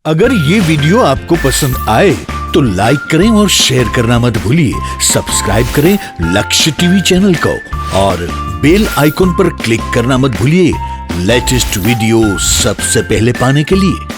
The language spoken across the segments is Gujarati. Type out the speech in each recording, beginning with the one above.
अगर ये वीडियो आपको पसंद आए तो लाइक करें और शेयर करना मत भूलिए। सब्सक्राइब करें लक्ष्य टीवी चैनल को और बेल आइकॉन पर क्लिक करना मत भूलिए लेटेस्ट वीडियो सबसे पहले पाने के लिए।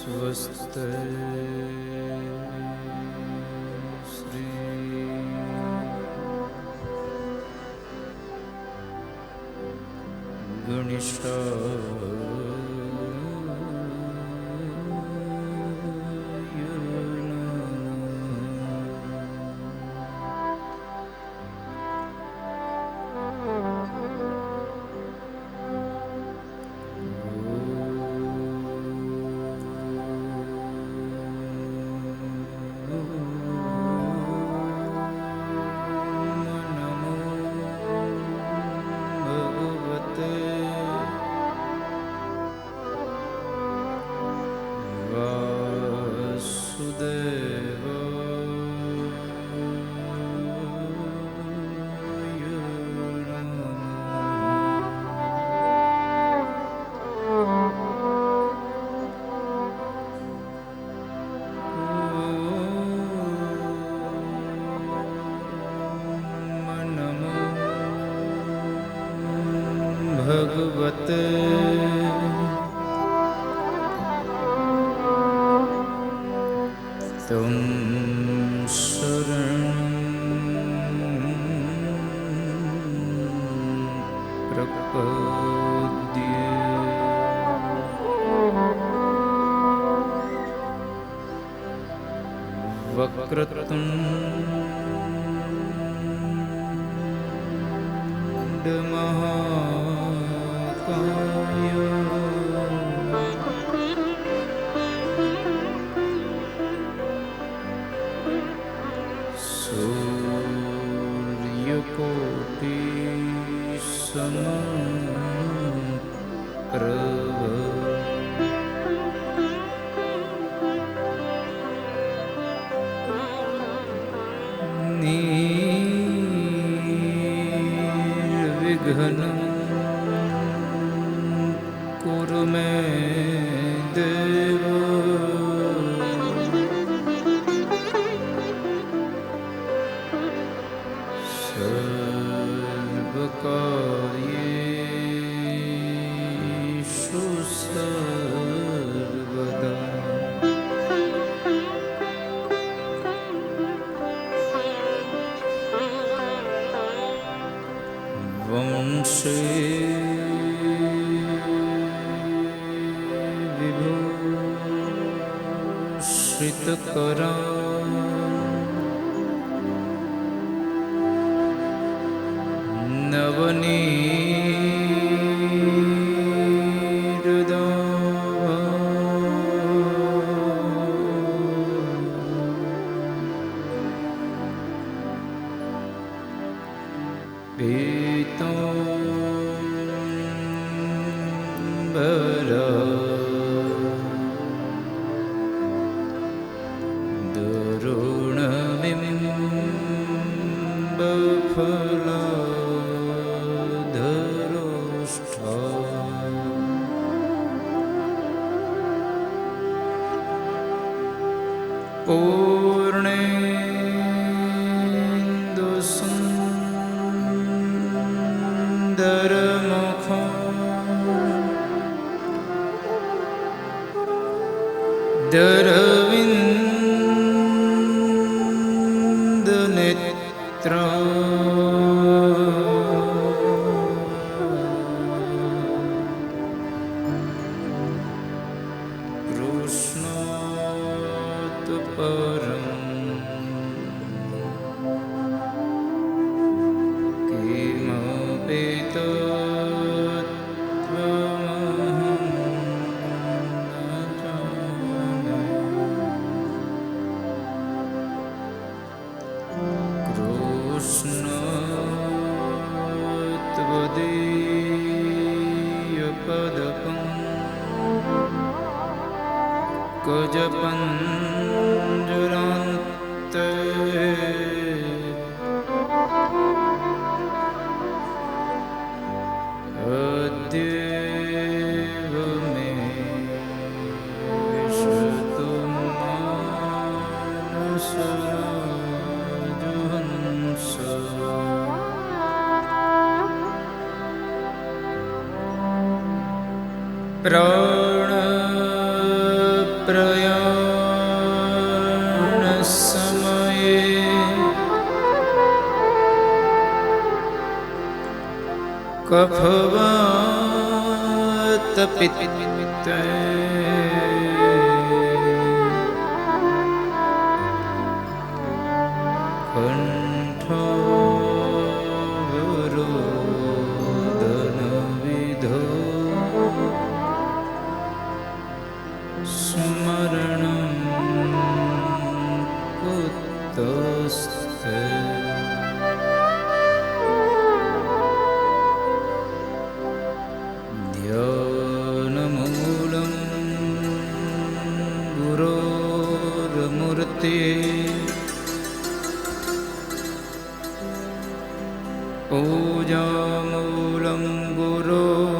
स्वस्ति श्री गणेशाय भगवते तं शरणं प्रपद्ये। वक्रतुण्ड महाकाय सूर्यकोटि समप्रभ निर्विघ्नं कुरु मे देव। सर्वकार्येषु सर्वदा वंशे विभूषितकरा नवनीरुदा पीताम्बरा दरुणमिव પૂર્ણેન્દુ સુંદરમુખં દરવિંદનેત્રં કૃષ્ણાત પરમ કિમપી તત્ત્વમહં ન જાને. કૃષ્ણત્વદીયપદકં ગજપંજરાન્તે અદ્યૈવ મે વિશતુ માનસરાજહંસ. પ્રાણપ્રયાણ સમયે કફવાત પિત્તે કંઠાવરોદન વિધો સ્મરણં કુતસ્તે. ધ્યાનમૂલં ગુરોર્મૂર્તિઃ પૂજામૂલં ગુરોર્પદં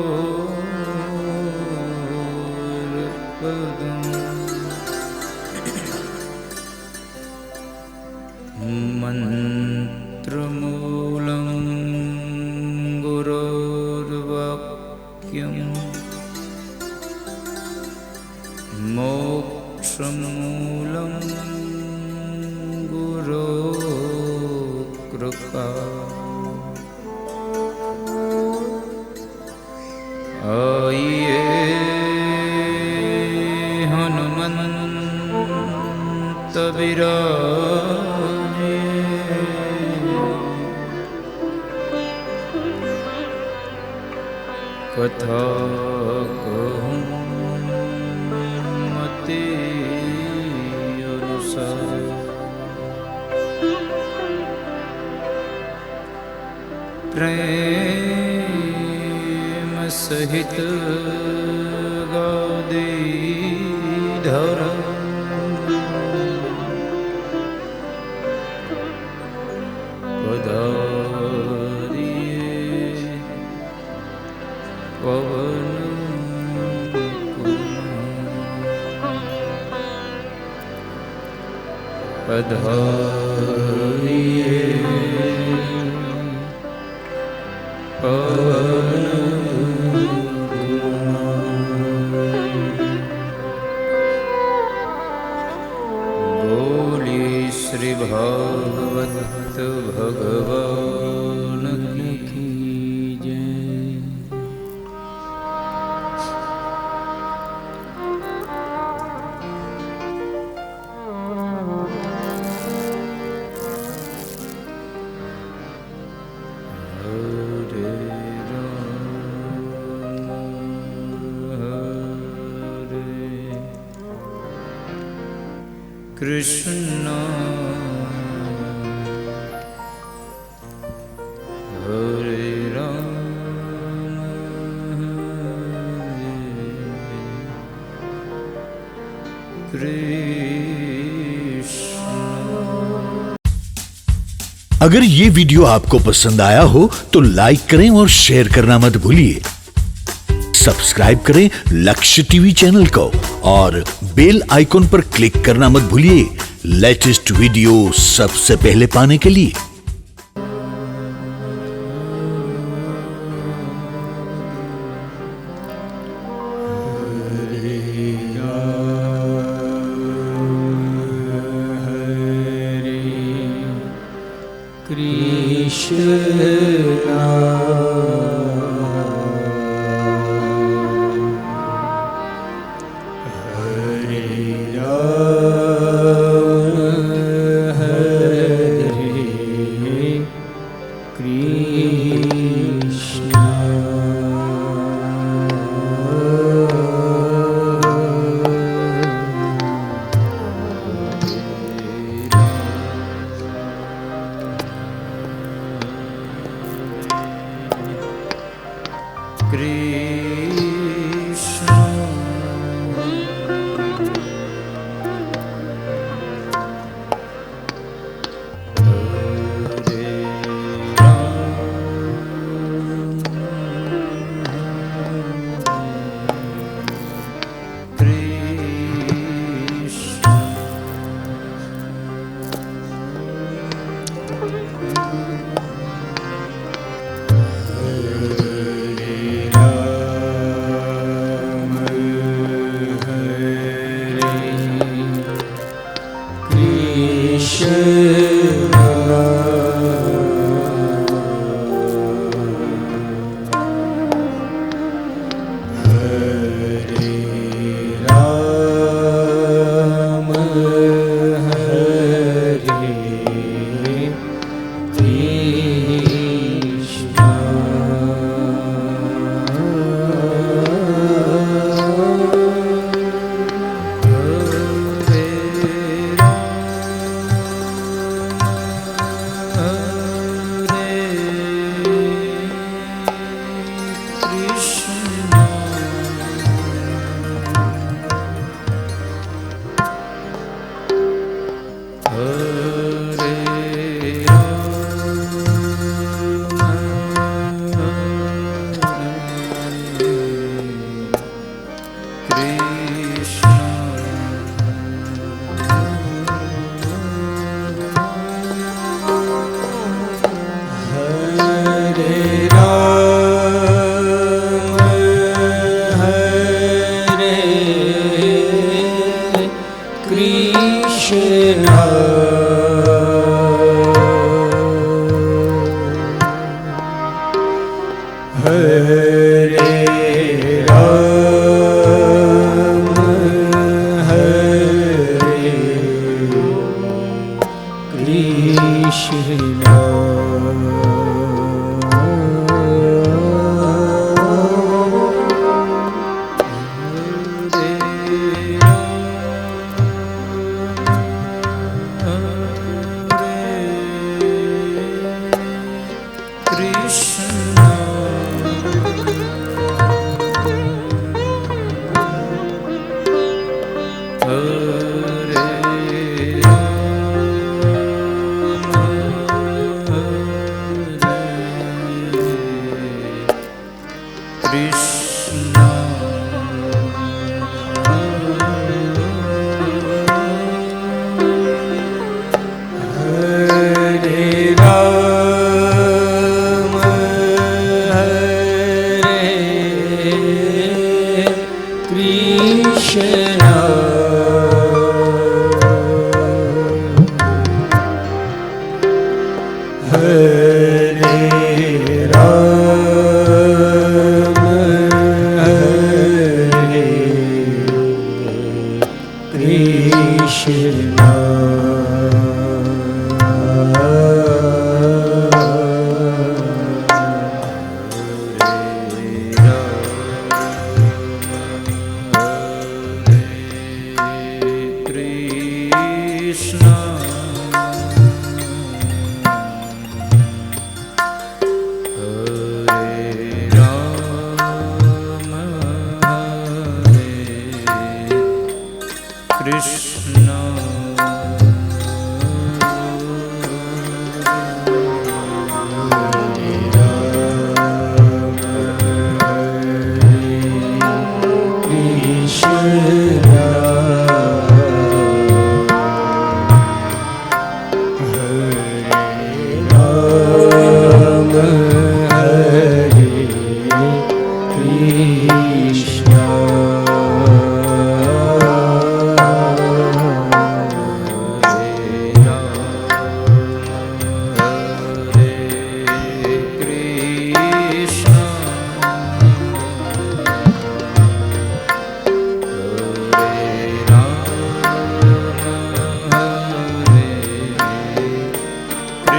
મંત્રમૂલં ગુરોર્વાક્યં મોક્ષમૂલં ગુરોકૃપા. આયે હનુમંત વિરાજે કથા કહું મતિ અનુસાર. પ્રેમ સહિત ગાદીધર પધારીએ પવન પધારીએ પવન બોલી શ્રી ભાગવત ભગવાન કી જય. કૃષ્ણ હરે રામ કૃષ્ણ. अगर ये वीडियो आपको पसंद आया हो तो लाइक करें और शेयर करना मत भूलिए। सब्सक्राइब करें लक्ष्य टीवी चैनल को और बेल आइकॉन पर क्लिक करना मत भूलिए लेटेस्ट वीडियो सबसे पहले पाने के लिए।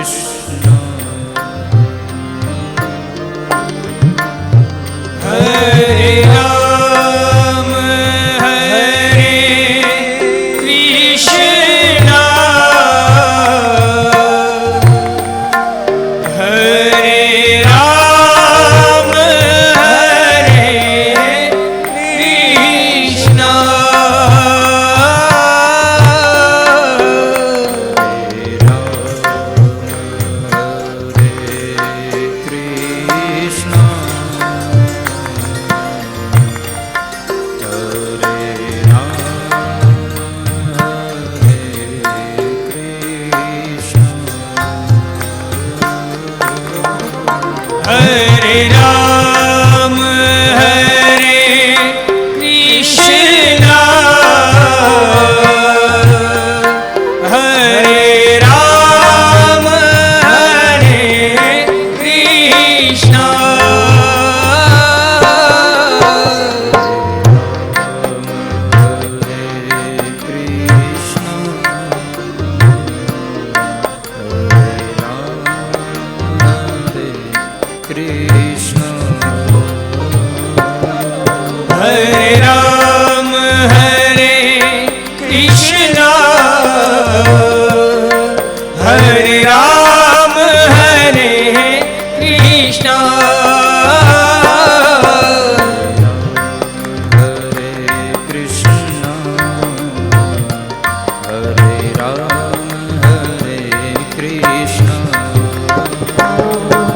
कृष्ण हरे राम हरे कृष्ण हरे राम हरे कृष्ण हरे राम हरे कृष्ण हरे राम हरे कृष्ण कृष्ण हरे राम हरे कृष्ण हरे राम हरे कृष्ण हरे कृष्ण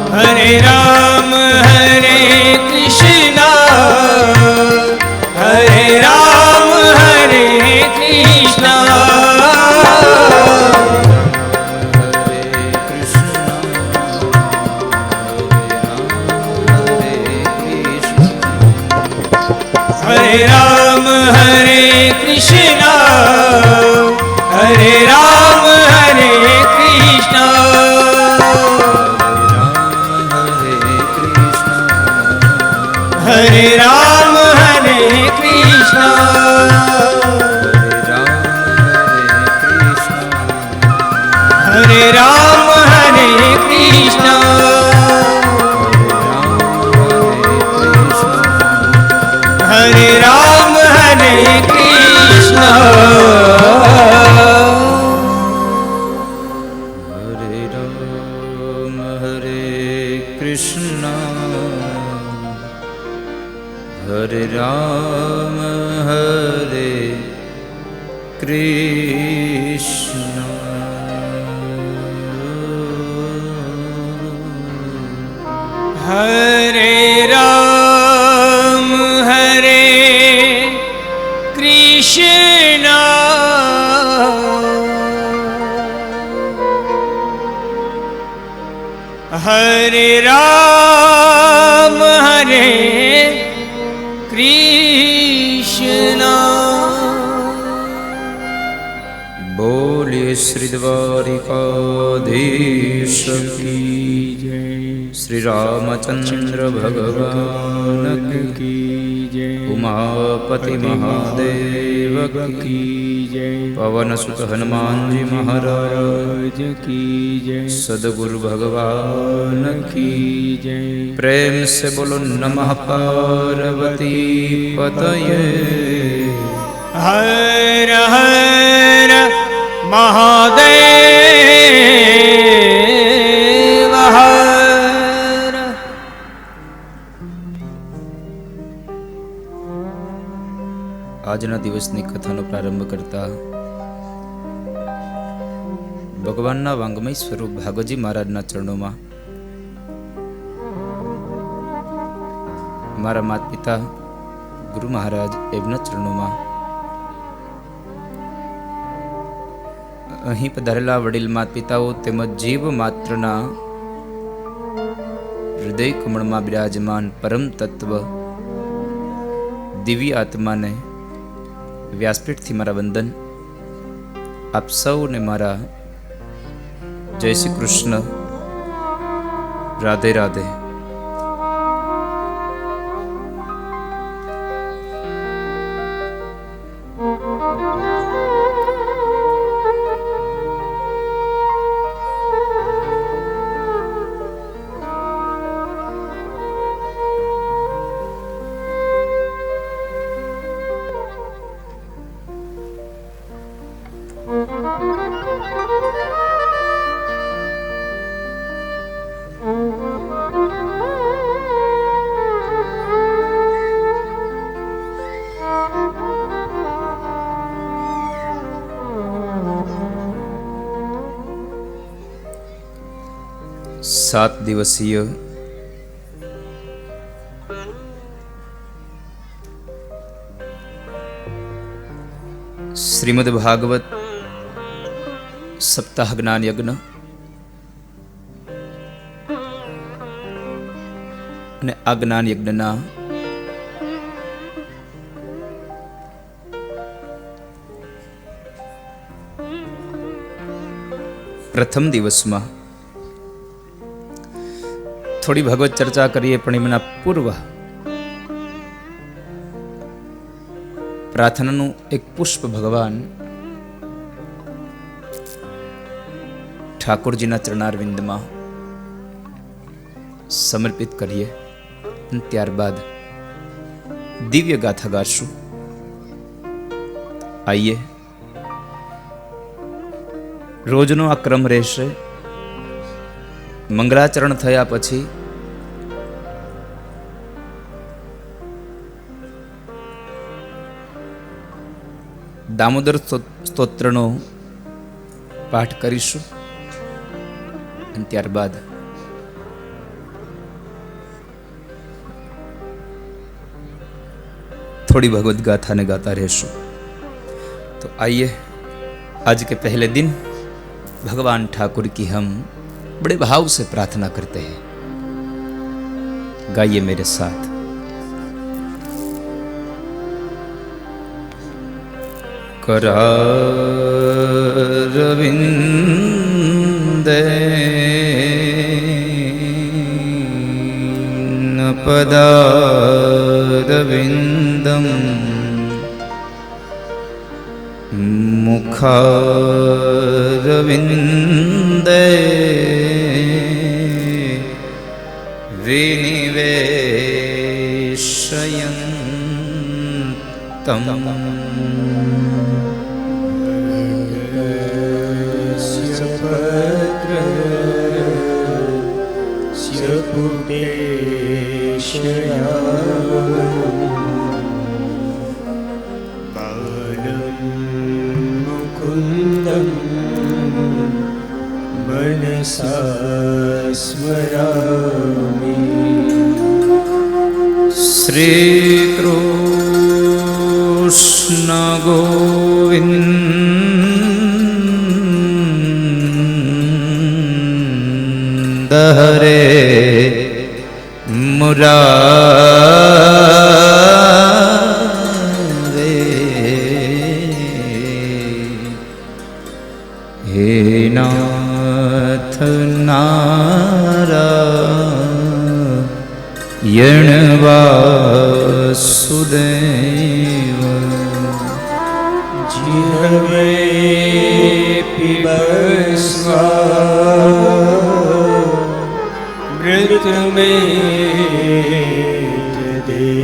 हरे राम हरे कृष्ण हरे राम हरे कृष्ण हरे राम हरे कृष्ण हरे राम हरे कृष्ण हरे राम हरे कृष्ण हरे राम हरे कृष्ण हरे राम हरे कृष्ण हरे राम हरे कृष्ण हरे राम हरे कृष्ण हरे राम हरे कृष्ण हरे राम हरे कृष्ण हरे राम हरे कृष्ण बोलिए श्री द्वारिकाधीश की जय श्री रामचंद्र भगवान की जय उमापति महादेव की जय पवन सुत हनुमान जी महाराज की जय सद्गुरु भगवान की जय प्रेम से बोलो नमः पार्वती पतये हर हर महादेव हर આજના દિવસની કથાનો પ્રારંભ કરતા ભગવાનના વાંગમય સ્વરૂપ ભાગવતજી મહારાજના ચરણોમાં મારા માતા પિતા ગુરુ મહારાજ એમના ચરણોમાં અહીં પધારેલા વડીલ માતા પિતાઓ તેમજ જીવ માત્રના હૃદય કમળમાં બિરાજમાન પરમ તત્વ દિવ્ય આત્માને વ્યાસપીઠથી મારા વંદન. આપ સૌને મારા જય શ્રી કૃષ્ણ, રાધે રાધે. 7 દિવસીય શ્રીમદ ભાગવત સપ્તાહ જ્ઞાન યજ્ઞ અને આ જ્ઞાન યજ્ઞના પ્રથમ દિવસમાં થોડી ભગવત ચર્ચા કરીએ, પણ એમના પૂર્વ પ્રાર્થનાનું એક પુષ્પ ભગવાન ઠાકોરજીના ચરણારવિંદમાં સમર્પિત કરીએ અને ત્યારબાદ દિવ્ય ગાથા ગાશું. આઈએ, રોજનો આ ક્રમ રહેશે. મંગળાચરણ થયા પછી દામોદર સ્તોત્રનો પાઠ કરીશું અને ત્યારબાદ थोड़ी भगवत गाथा ने गाता रहशु. तो आइए, आज के पहले दिन भगवान ठाकुर की हम बड़े भाव से प्रार्थना करते हैं. गाइए मेरे साथ. करारविंदे पदारविंदम मुखारविंदे विनिवेशयन्तं श्री कृष्ण गोविंद हरे मुरारे हे नाथ नारायण वासुदेव जिह्वे पिबस्वा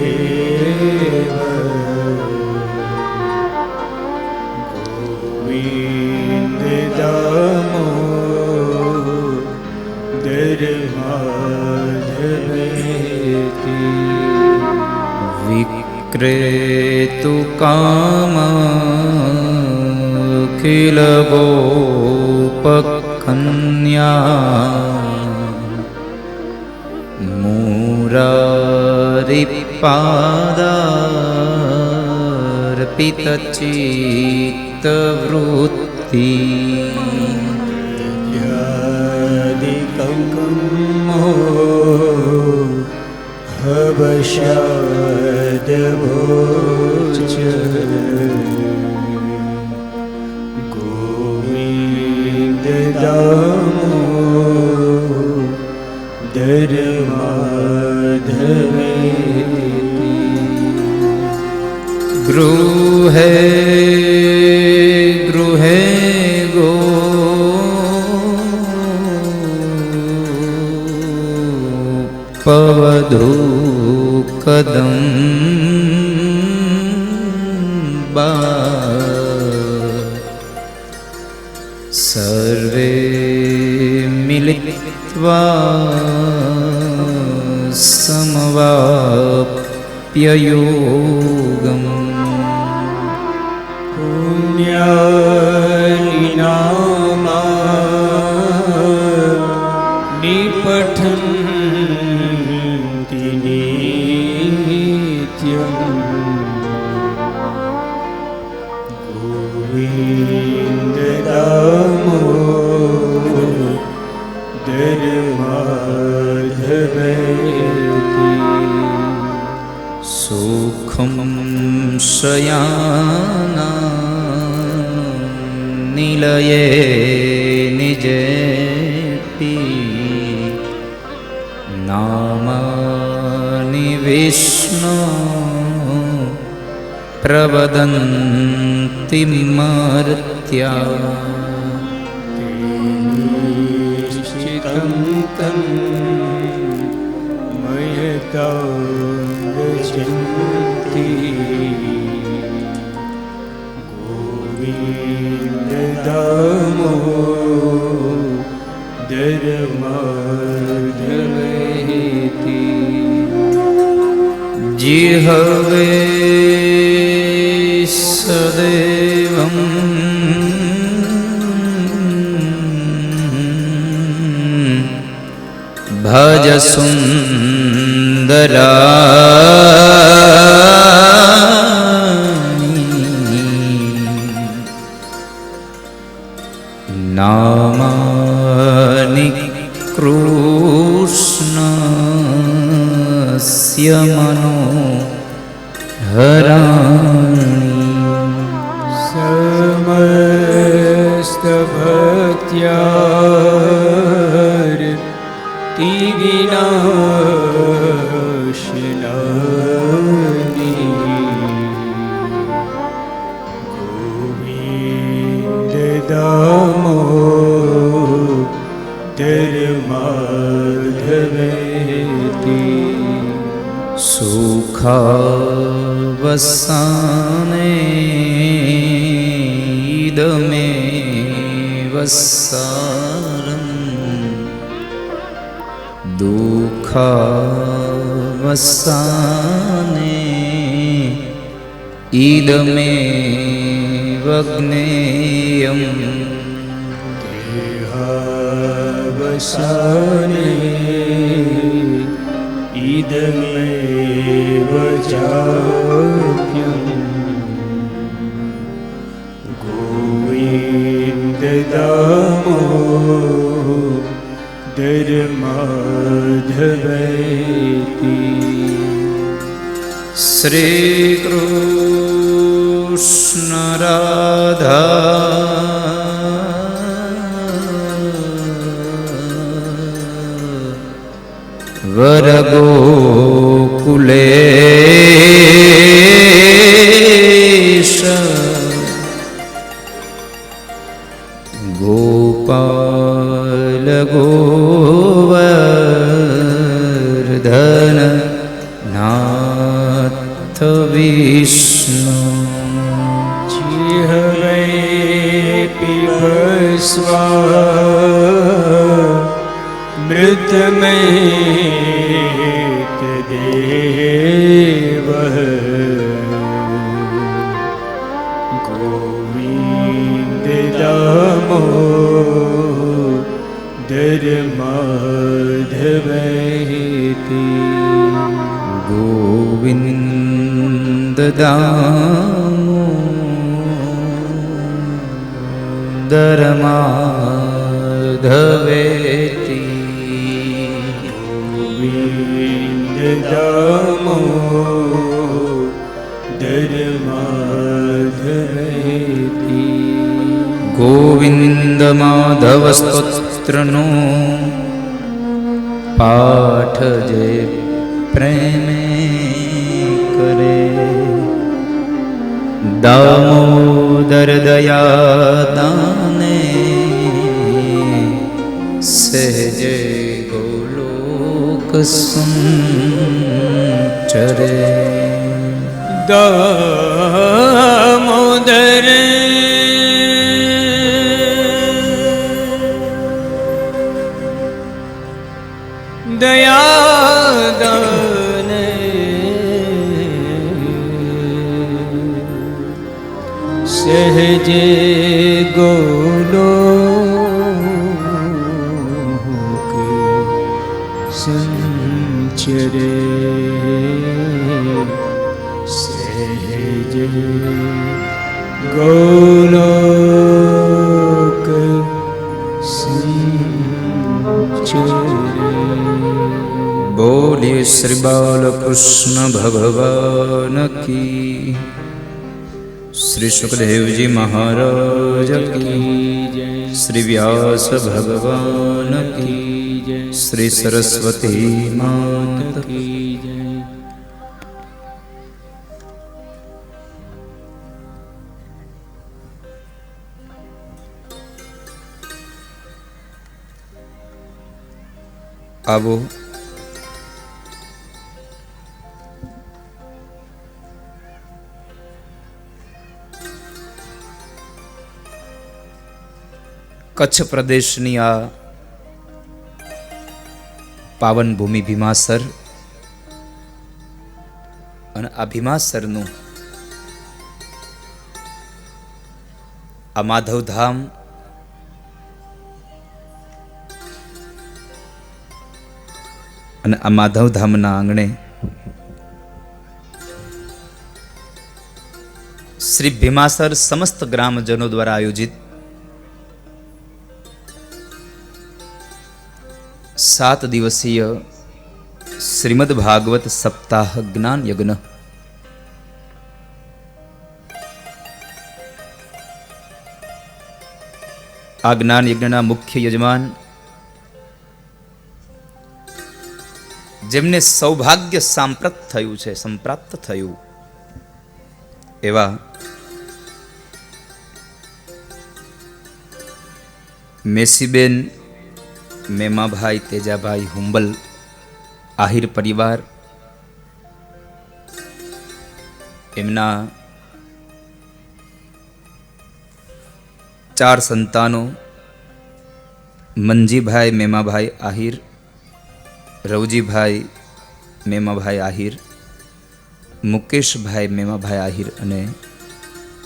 मृतमेतदेव गोविन्द दामोदर माधवेति विक्रेतु कामखिल गोपकन्या मुरारिपादार्पितचित्तवृत्ति हवशदभोज गोविन्द दामोदर माधवेति गृहे गृहे गो पवधू कदम्बा सर्वे मिलित्वा समवाप्ययोगम् पुण्यानि नामानि तिष्ठन्ति नित्यम् गोविन्द दामोदर माधवेति सुखं शयाना निलये निजेति नामानि विष्णु प्रवदन्ति मर्त्या निश्चितं तं मयतां गच्छन्ति गोविन्द दामोदर माधवेति जिह्वे सदैवं भज सुन्दरा नामानि कृष्णस्य मनोहराणि समस्तभक्त्यार्तिविनाशनानि गोविन्द दामोदर माधवेति सुखावसाने इदमेव सारम् दुःखावसाने इदमेव ज्ञेयम् देहावसाने इदमेव चाप्यम् गोविन्द दामोदर माधवेति श्रीकृष्ण राधा वरगोकुलेश गोपाल गोवर्धन नाथ विष्णु जिह्वे पिबस्वा मृतमेतदेवः गोविन्द दामोदर माधवेति गोविन्द दामोदर माधवेति गोविन्द दामोदर माधवेति गोविन्द माधव स्तोत्रनो पाठ जे प्रेमे करे दामोदर दया दाने सहजे गोलोक संचरे दामोदर दयादाने सहजे गोलोक ચરે સહેજ ગોલોક સંચરે. બોલીએ શ્રી બાલકૃષ્ણ ભગવાન કી, શ્રી સુખદેવજી મહારાજ કી, શ્રી વ્યાસ ભગવાન કી, શ્રી સરસ્વતી માત કી. આવો કચ્છ પ્રદેશની આ પાવન ભૂમિ ભીમાસર અને આ ભીમાસરનું આ માધવધામ અને આ માધવધામના આંગણે શ્રી ભીમાસર સમસ્ત ગ્રામજનો દ્વારા આયોજિત 7 દિવસીય શ્રીમદ ભાગવત સપ્તાહ જ્ઞાન યજ્ઞ આ જ્ઞાન યજ્ઞના મુખ્ય યજમાન જેમને સૌભાગ્ય સંપ્રાપ્ત થયું એવા મેસીબેન મેમાભાઈ તેજાભાઈ હુંબલ આહિર પરિવાર, એમના 4 સંતાનો મંજીભાઈ મેમાભાઈ આહિર, રવજીભાઈ મેમાભાઈ આહિર, મુકેશભાઈ મેમાભાઈ આહિર અને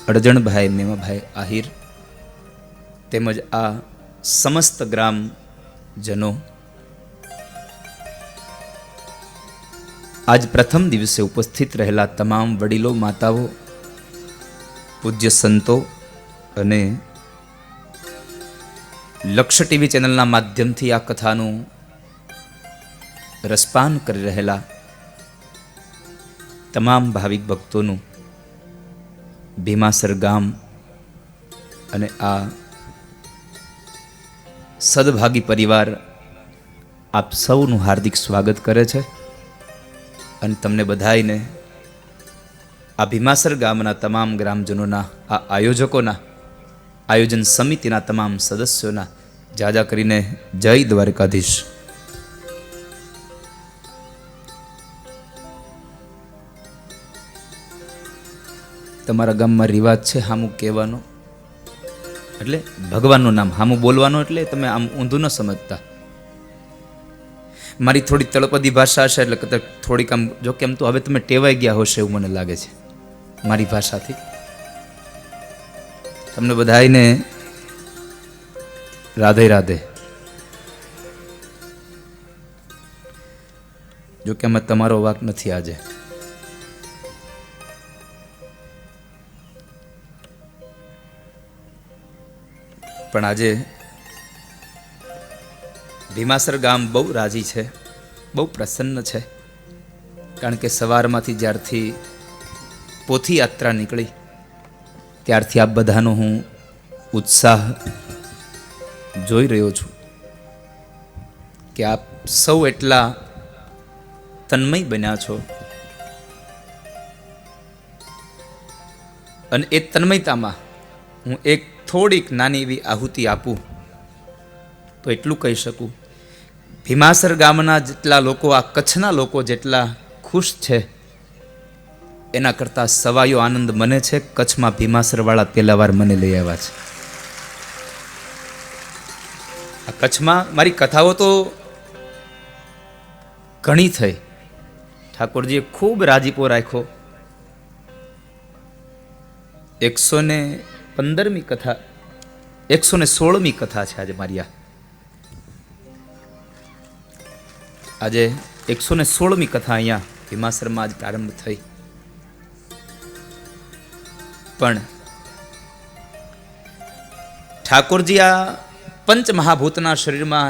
અડજણભાઈ મેમાભાઈ આહિર તેમજ આ સમસ્ત ગ્રામજનો આજ પ્રથમ દિવસે ઉપસ્થિત રહેલા તમામ વડીલો, માતાઓ, પૂજ્ય સંતો અને લક્ષ્ય ટીવી ચેનલના માધ્યમથી આ કથાનું રસપાન કરી રહેલા તમામ ભાવિક ભક્તોનું ભીમાસર ગામ અને આ સદભાગી પરિવાર આપ સૌનું હાર્દિક સ્વાગત કરે છે અને તમને બધાઈને આ ભીમાસર ગામના તમામ ગ્રામજનોના, આ આયોજકોના, આયોજન સમિતિના તમામ સદસ્યોના જાજા કરીને જય દ્વારકાધીશ. તમારા ગામમાં રિવાજ છે હામું કહેવાનો, એટલે ભગવાનનું નામ હામું બોલવાનું, એટલે તમે આમ ઊંધું ન સમજતા. મારી થોડી તળપદી ભાષા હશે એટલે કદાચ થોડીક આમ, જો કે આમ તો હવે તમે ટેવાઈ ગયા હશે એવું મને લાગે છે મારી ભાષાથી. તમને બધાઈને રાધે રાધે. જો કે આમાં તમારો વાક નથી આજે. પણ આજે ભીમાસર ગામ બહુ રાજી છે, બહુ પ્રસન્ન છે, કારણ કે સવારમાંથી જ્યારથી પોથી યાત્રા નીકળી ત્યારથી આપ બધાનો હું ઉત્સાહ જોઈ રહ્યો છું કે આપ સૌ એટલા તન્મય બન્યા છો અને એ તન્મયતામાં હું એક થોડીક નાની એવી આહુતિ આપું તો એટલું કહી શકું, ભીમાસર ગામના જેટલા લોકો, આ કચ્છના લોકો જેટલા ખુશ છે એના કરતાં સવાયો આનંદ મને છે કચ્છમાં ભીમાસરવાળા પહેલાવાર મને લઈ આવ્યા છે. આ કચ્છમાં મારી કથાઓ તો ઘણી થઈ, ઠાકોરજીએ ખૂબ રાજીપો રાખ્યો. 115મી કથા, 116મી કથા છે આજે મારી આ. આજે 116મી કથા અહીંયા ભીમાસરમાં આજ પ્રારંભ થઈ. પણ ઠાકોરજી આ પંચ મહાભૂતના શરીરમાં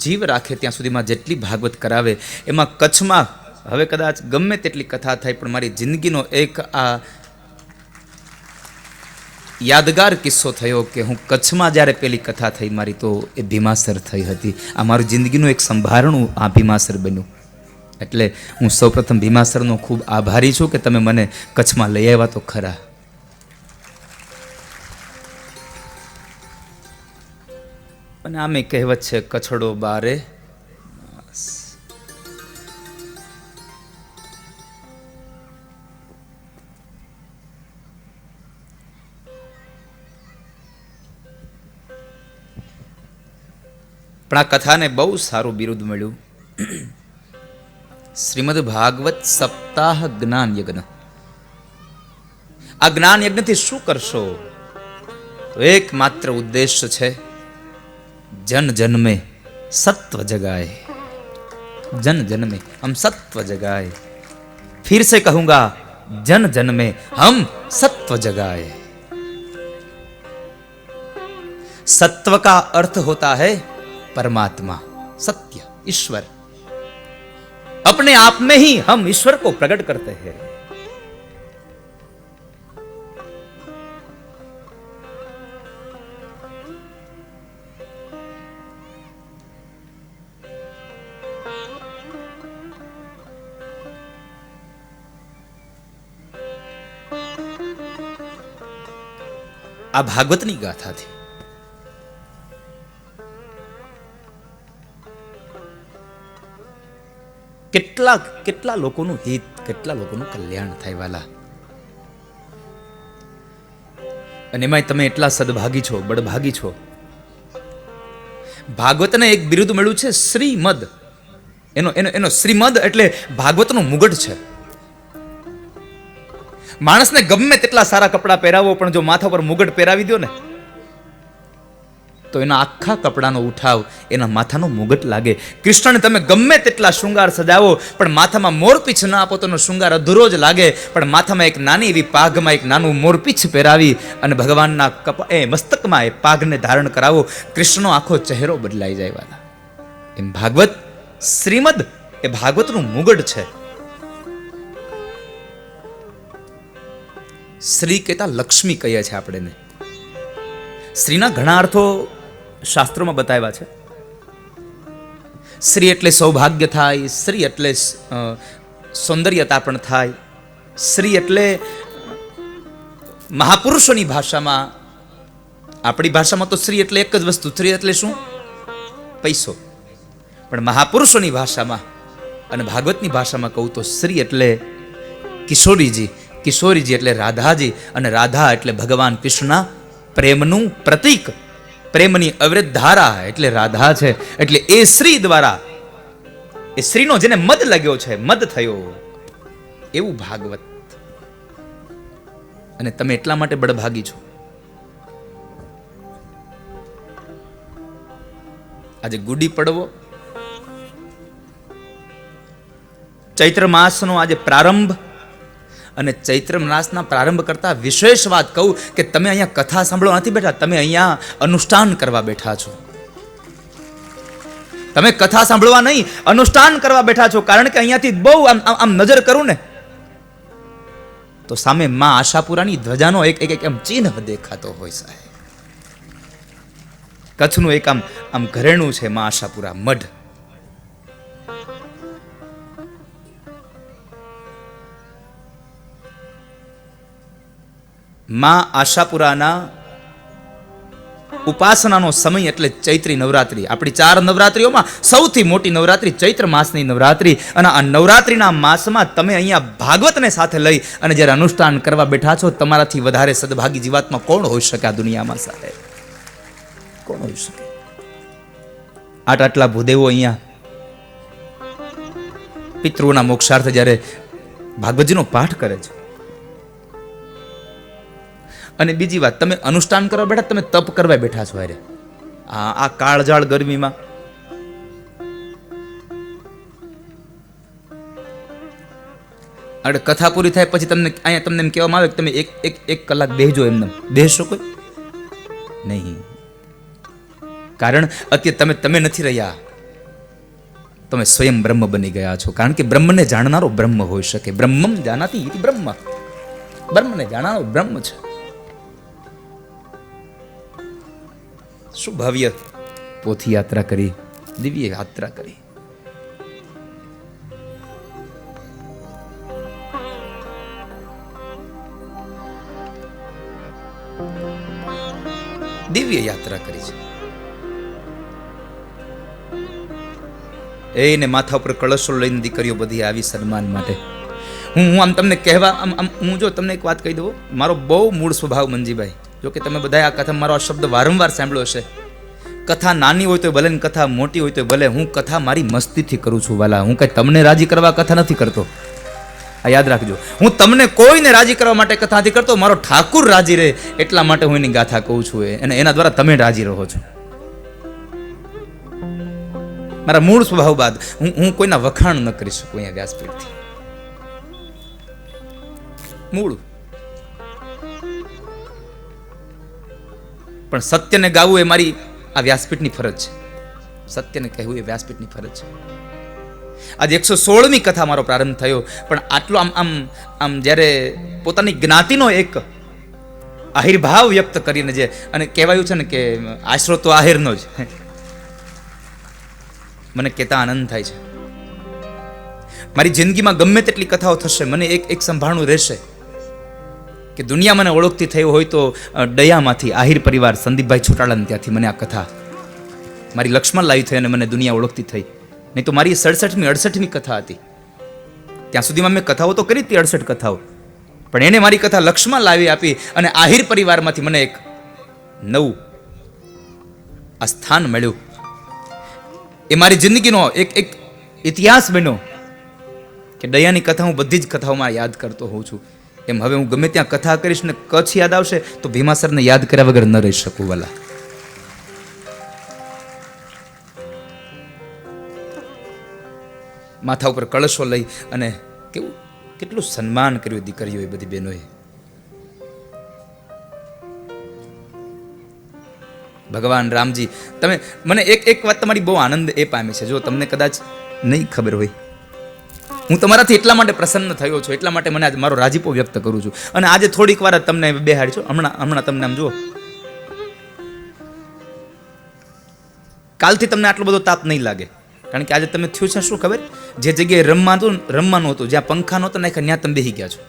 જીવ રાખે ત્યાં સુધીમાં જેટલી ભાગવત કરાવે એમાં કચ્છમાં હવે કદાચ ગમે તેટલી કથા થાય પણ મારી જિંદગીનો એક આ યાદગાર કિસ્સો થયો કે હું કચ્છમાં જ્યારે પેલી કથા થઈ મારી તો એ ભીમાસર થઈ હતી. આ મારી જિંદગીનું એક સંભારણું આ ભીમાસર બન્યું. એટલે હું સૌપ્રથમ ભીમાસરનો ખૂબ આભારી છું કે તમે મને કચ્છમાં લઈ આવ્યા તો ખરા. અને આમે કહેવત છે કચ્છડો બારે. પણ આ કથાને બહુ સારું બિરુદ મળ્યું. શ્રીમદ ભાગવત સપ્તાહ જ્ઞાન યજ્ઞ. આ જ્ઞાન યજ્ઞથી શું કરશો? તો એકમાત્ર ઉદ્દેશ્ય છે जन जन में सत्व जगाए. जन जन में हम सत्व जगाए. फिर से कहूंगा, जन जन में हम सत्व जगाए. सत्व का अर्थ होता है परमात्मा, सत्य, ईश्वर. अपने आप में ही हम ईश्वर को प्रकट करते हैं. આ ભાગવતની ગાથા થી કેટલા કેટલા લોકોનું હિત, કેટલા લોકોનું કલ્યાણ થાય વાલા. અને એમાં તમે એટલા સદભાગી છો, બળભાગી છો. ભાગવતને એક બિરુદ મળ્યું છે શ્રીમદ. એનો શ્રીમદ એટલે ભાગવતનું મુગટ છે. માણસને ગમે તેટલા સારા કપડા પહેરાવો પણ જો માથા પર મુગટ પહેરાવી દો ને તો એના આખા કપડાનો ઉઠાવ એના માથાનો મુગટ લાગે. કૃષ્ણને તમે ગમે તેટલા શૃંગાર સજાવો પણ માથામાં મોરપીછ ના આપો તો એનો શૃંગાર અધૂરો જ લાગે. પણ માથામાં એક નાની એવી પાઘમાં એક નાનું મોરપીછ પહેરાવી અને ભગવાનના મસ્તકમાં એ પાઘને ધારણ કરાવો, કૃષ્ણનો આખો ચહેરો બદલાઈ જાય વાલા. એમ ભાગવત શ્રીમદ એ ભાગવતનું મુગટ છે. શ્રી કહેતા લક્ષ્મી કહીએ છે આપણે. શ્રીના ઘણા અર્થો શાસ્ત્રોમાં બતાવ્યા છે. શ્રી એટલે સૌભાગ્ય થાય, શ્રી એટલે સૌંદર્યતા પણ થાય, શ્રી એટલે મહાપુરુષોની ભાષામાં, આપણી ભાષામાં તો શ્રી એટલે એક જ વસ્તુ, શ્રી એટલે શું? પૈસો. પણ મહાપુરુષોની ભાષામાં અને ભાગવતની ભાષામાં કહું તો શ્રી એટલે કિશોરીજી, કિશોરીજી એટલે રાધાજી, અને રાધા એટલે ભગવાન કૃષ્ણના પ્રેમનું પ્રતીક, પ્રેમની અવિરત ધારા એટલે રાધા છે. એટલે એ શ્રી દ્વારા, એ શ્રીનો જેને મદ લાગ્યો છે, મદ થયો, એવું ભાગવત. અને તમે એટલા માટે બળભાગી છો. આજે ગુડી પડવો, ચૈત્ર માસનો આજે પ્રારંભ, અને ચૈત્ર માસના પ્રારંભ કરતા વિશેષ વાત કહું કે તમે અહીંયા કથા સાંભળવા નથી બેઠા, તમે અહીંયા અનુષ્ઠાન કરવા બેઠા છો. તમે કથા સાંભળવા નહીં, અનુષ્ઠાન કરવા બેઠા છો. કારણ કે અહીંયાથી બહુ આમ નજર કરું ને તો સામે માં આશાપુરાની ધ્વજાનો એક આમ ચિહ્ન દેખાતો હોય સાહેબ. કચ્છનું એક આમ ઘરેણું છે માં આશાપુરા મઢ. માં આશાપુરાના ઉપાસનાનો સમય એટલે ચૈત્રી નવરાત્રી. આપણી 4 નવરાત્રીઓમાં સૌથી મોટી નવરાત્રી ચૈત્ર માસની નવરાત્રી. અને આ નવરાત્રીના માસમાં તમે અહીંયા ભાગવતને સાથે લઈ અને જ્યારે અનુષ્ઠાન કરવા બેઠા છો, તમારાથી વધારે સદભાગી જીવાત્મા કોણ હોઈ શકે આ દુનિયામાં સાહેબ? કોણ હોઈ શકે? આટલા ભૂદેવો અહીંયા પિતૃઓના મોક્ષાર્થે જ્યારે ભાગવતજીનો પાઠ કરે છે. અને બીજી વાત, તમે અનુષ્ઠાન કરવા બેઠા, તમે તપ કરવા બેઠા છો. અરે આ કાળજાળ ગરમીમાં અરે કથા પૂરી થાય પછી તમને અહીંયા તમને એમ કહેવામાં આવે કે તમે એક કલાક બેસજો, એમને બેસશો કોઈ નહીં. કારણ અત્યારે તમે નથી રહ્યા, તમે સ્વયં બ્રહ્મ બની ગયા છો. કારણ કે બ્રહ્મને જાણનારો બ્રહ્મ હોઈ શકે. બ્રહ્મમ જાનાતી ઇતિ બ્રહ્મ, બ્રહ્મને જાણનારો બ્રહ્મ છે. શું ભવ્ય પોથી યાત્રા કરી, દિવ્ય યાત્રા કરી. દિવ્ય યાત્રા કરી છે. એને માથા ઉપર કળશો લઈને દીકરીઓ બધી આવી સન્માન માટે. હું આમ તમને કહેવા આમ હું જો તમને એક વાત કહી દઉં, મારો બહુ મૂળ સ્વભાવ મંજીભાઈ, જો કે તમે બધા આ કથા મારો આ શબ્દ વારંવાર સાંભળ્યો હશે, કથા નાની હોય તો ભલે ને કથા મોટી હોય તો ભલે, હું કથા મારી મસ્તીથી કરું છું વાલા. હું કઈ તમને રાજી કરવા કથા નથી કરતો, આ યાદ રાખજો. હું તમને કોઈને રાજી કરવા માટે કથા નથી કરતો, મારો ઠાકુર રાજી રહે એટલા માટે હું એની ગાથા કહું છું, અને એના દ્વારા તમે રાજી રહો છો. મારા મૂળ સ્વભાવ બાદ હું કોઈના વખાણ ન કરી શકું અહીંયા વ્યાસપીઠથી. મૂળ પણ સત્યને ગાવું એ મારી આ વ્યાસપીઠની ફરજ છે. સત્યને કહેવું એ વ્યાસપીઠની ફરજ છે. આજે 116મી કથા મારો પ્રારંભ થયો, પણ આટલો આમ જ્યારે પોતાની જ્ઞાતિનો એક આહિર્ભાવ વ્યક્ત કરીને જે, અને કહેવાયું છે ને કે આશરો તો આહિરનો જ, મને કહેતા આનંદ થાય છે. મારી જિંદગીમાં ગમે તેટલી કથાઓ થશે, મને એક સંભાળનું રહેશે કે દુનિયા મને ઓળખતી થઈ હોય તો ડયામાંથી, આહિર પરિવાર સંદીપભાઈ છોટાળાને ત્યાંથી મને આ કથા મારી લક્ષ્મણ લાવી થઈ અને મને દુનિયા ઓળખતી થઈ. નહીં તો મારી 67મી 68મી કથા હતી. ત્યાં સુધીમાં મેં કથાઓ તો કરી હતી 68 કથાઓ, પણ એને મારી કથા લક્ષ્મણ લાવી આપી અને આહિર પરિવારમાંથી મને એક નવું આ સ્થાન મળ્યું. એ મારી જિંદગીનો એક ઇતિહાસ બન્યો કે દયાની કથા હું બધી જ કથાઓમાં યાદ કરતો હોઉં છું. એમ હવે હું ગમે ત્યાં કથા કરીશ ને કચ્છ યાદ આવશે તો ભીમાસરને યાદ કર્યા વગર ન રહી શકું વાલા. માથા ઉપર કળશો લઈ અને કેટલું સન્માન કર્યું દીકરીઓએ, બધી બહેનોએ. ભગવાન રામજી, તમે મને એક વાત તમારી બહુ આનંદ એ પામી છે, જો તમને કદાચ નહીં ખબર હોય, હું તમારાથી એટલા માટે પ્રસન્ન થયો છું, એટલા માટે મને આજે મારો રાજીપો વ્યક્ત કરું છું. અને આજે થોડીક વાર તમને બેહાડી છું, હમણાં તમને આમ જુઓ, કાલથી તમને આટલો બધો તાપ નહીં લાગે. કારણ કે આજે તમે થયું છે શું ખબર, જે જગ્યાએ રમવાનું હતું, જ્યાં પંખા નહોતા નાખ્યા ત્યાં તમે બેસી ગયા છો,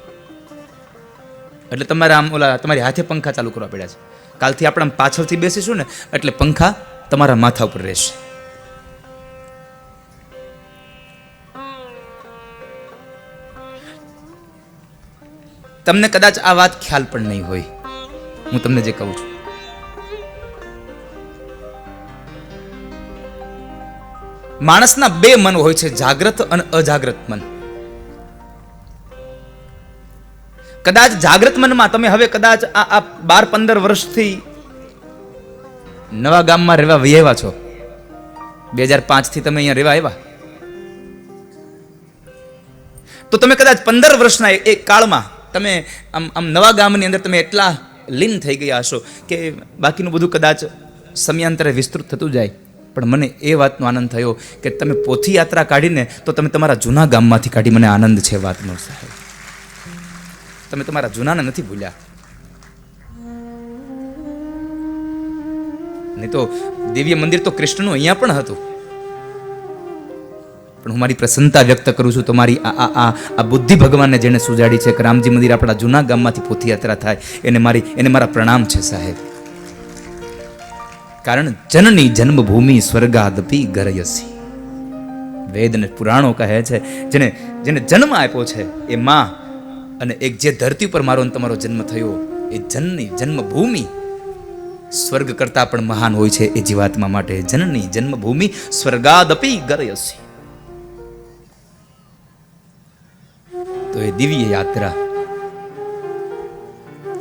એટલે તમારે આમ તમારી હાથે પંખા ચાલુ કરવા પડ્યા છે. કાલથી આપણે આમ પાછળથી બેસીશું ને એટલે પંખા તમારા માથા ઉપર રહેશે. તમને કદાચ આ વાત ખ્યાલ પણ નહીં હોય, હું તમને જે કહું છું. માણસના બે મન હોય છે, જાગ્રત અને અજાગ્રત મન. કદાચ જાગ્રત મનમાં તમે હવે કદાચ આ 12-15 વર્ષથી નવા ગામમાં રહેવા વૈયા છો, 2005 થી તમે અહીંયા રહેવા આવ્યા, તો તમે કદાચ 15 વર્ષના એક કાળમાં તમે આમ નવા ગામની અંદર તમે એટલા લીન થઈ ગયા હશો કે બાકીનું બધું કદાચ સમયાંતરે વિસ્તૃત થતું જાય. પણ મને એ વાતનો આનંદ થયો કે તમે પોથી યાત્રા કાઢીને તો તમે તમારા જૂના ગામમાંથી કાઢી. મને આનંદ છે વાતનો સાહેબ, તમે તમારા જૂનાને નથી ભૂલ્યા. નહીં તો દિવ્ય મંદિર તો કૃષ્ણનું અહીંયા પણ હતું, પણ હું મારી પ્રસન્નતા વ્યક્ત કરું છું તમારી આ બુદ્ધિ ભગવાનને જેને સુજાડી છે કે રામજી મંદિર આપણા જૂના ગામમાંથી પોથી યાત્રા થાય, એને મારા પ્રણામ છે સાહેબ. કારણ જનની જન્મભૂમિ સ્વર્ગાદપી ગરયસી. વેદ અને પુરાણો કહે છે જેને જન્મ આપ્યો છે એ માં, અને એક જે ધરતી ઉપર મારો તમારો જન્મ થયો એ જનની જન્મભૂમિ સ્વર્ગ કરતા પણ મહાન હોય છે એ જીવાત્મા માટે. જનની જન્મભૂમિ સ્વર્ગાદપી ગરયસી. તો એ દિવ્ય યાત્રા,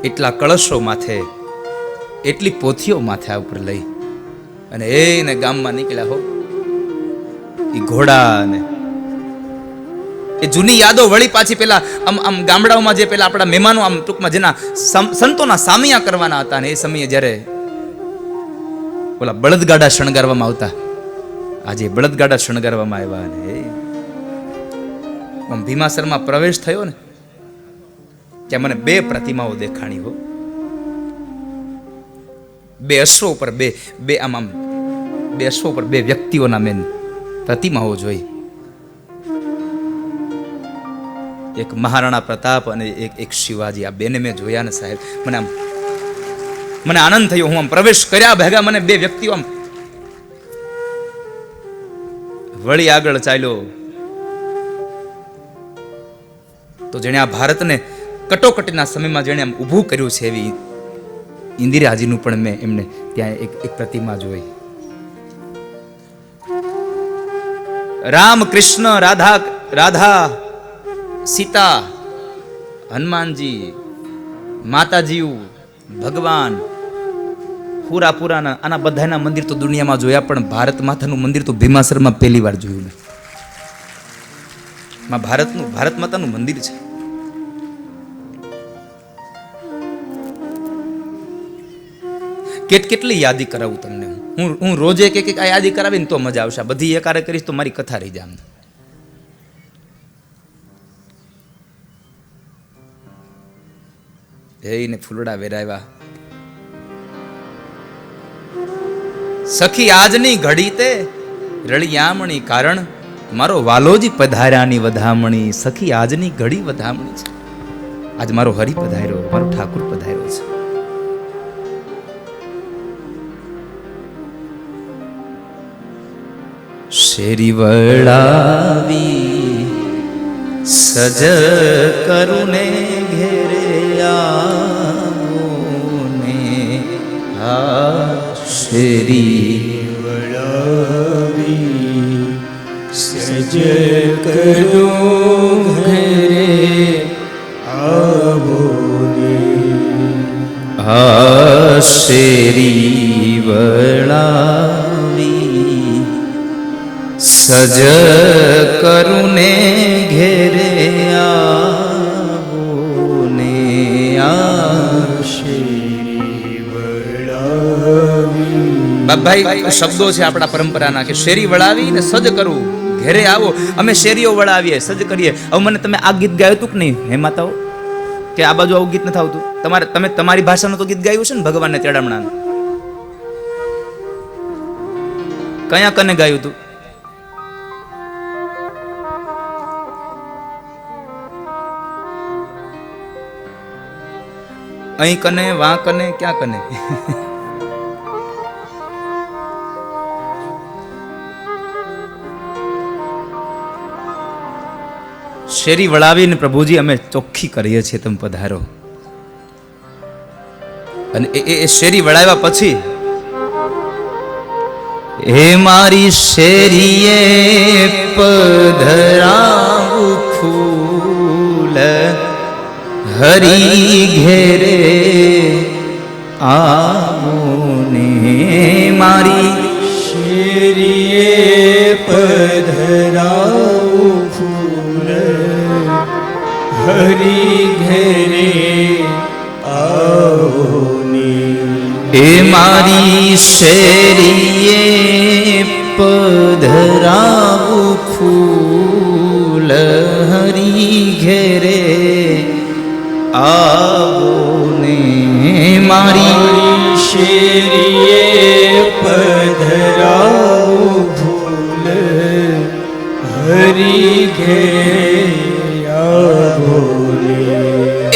એટલા કળશો માથે, એટલી પોથીઓ માથે ઉપર લઈ અને એને ગામમાં નીકળ્યા હો. એ ઘોડા ને એ જૂની યાદો વળી પાછી પેલા આમ આમ ગામડાઓમાં જે પેલા આપણા મહેમાનો આમ ટૂંકમાં જેના સંતોના સામિયા કરવાના હતા ને એ સમયે જ્યારે ઓલા બળદગાડા શણગારવામાં આવતા, આજે બળદગાડા શણગારવામાં આવ્યા ને આમ ભીમાસરમાં પ્રવેશ થયો ને ત્યાં મને બે પ્રતિમાઓ દેખાણી હો. બે અશ્વો ઉપર બે આમ આમ બે અશ્વો ઉપર બે વ્યક્તિઓના મેન પ્રતિમાઓ જોઈ. એક મહારાણા પ્રતાપ અને એક શિવાજી. આ બેને મેં જોયા ને સાહેબ, મને આનંદ થયો. હું આમ પ્રવેશ કર્યા ભેગા મને બે વ્યક્તિઓ આમ વળી આગળ ચાલ્યો. તો જેણે આ ભારતને કટોકટીના સમયમાં જેણે આમ ઊભું કર્યું છે એવી ઇન્દિરાજીનું પણ મેં એમને ત્યાં એક પ્રતિમા જોઈ. રામ કૃષ્ણ રાધા સીતા, હનુમાનજી, માતાજીઓ, ભગવાન, પુરાના આના બધાના મંદિર તો દુનિયામાં જોયા, પણ ભારત માતાનું મંદિર તો ભીમાસરમાં પહેલી વાર જોયું. ભારત માતાનું મંદિર છે. કેટલી યાદી કરાવું તમને હું રોજે કે આ યાદી કરાવીને તો મજા આવશે. બધી એકારે કરીશ તો મારી કથા રહી જાય. એને ફૂલડા વેરાવ્યા. સખી આજની ઘડી તે રળિયામણી કારણ મારો વાલોજી પધાર્યાની વધામણી. સખી આજની ઘડી વધામણી છે. આજ મારો હરિ પધાર્યો, મારો ઠાકુર પધાર્યો છે. શેરી વળાવી સજ કરુને ઘેરે આવુને. આ શેરી વળાવી સજ કરું ઘરે આવોને. આ શેરી વળાવી સજ કરુને ઘેરે આવોને. બાપભાઈ શબ્દો છે આપણા પરંપરાના કે શેરી વળાવી ને સજ કરવું, ઘેરે આવો. અમે શેરીઓ વળાવીએ, સજ કરીએ. હવે મને તમે આ ગીત ગાયું હતું કે નહીં હે માતાઓ, કે આ બાજુ આવું ગીત નથી આવતું તમારે? તમે તમારી ભાષાનું તો ગીત ગાયું છે ને, ભગવાનને તેડામણાનું. કયા કને ગાયું હતું? અહીં કને, વાં કને, ક્યાં કને? શેરી વળાવીને પ્રભુજી અમે ચોખ્ખી કરીએ છીએ, તમે પધારો. અને એ શેરી વળાવ્યા પછી હે મારી શેરીએ પધરાવું ફૂલ હરી ઘેરે આવોને. મારી શેરીએ પધરાવું ફૂલ હરી ઘેરે આવોને. એ મારી શેરીએ પધરાવું ફૂલ હરી ઘેરે આવોને. મારી શેરીએ પધરાવું ફૂલ હરી ઘેરે આવોને.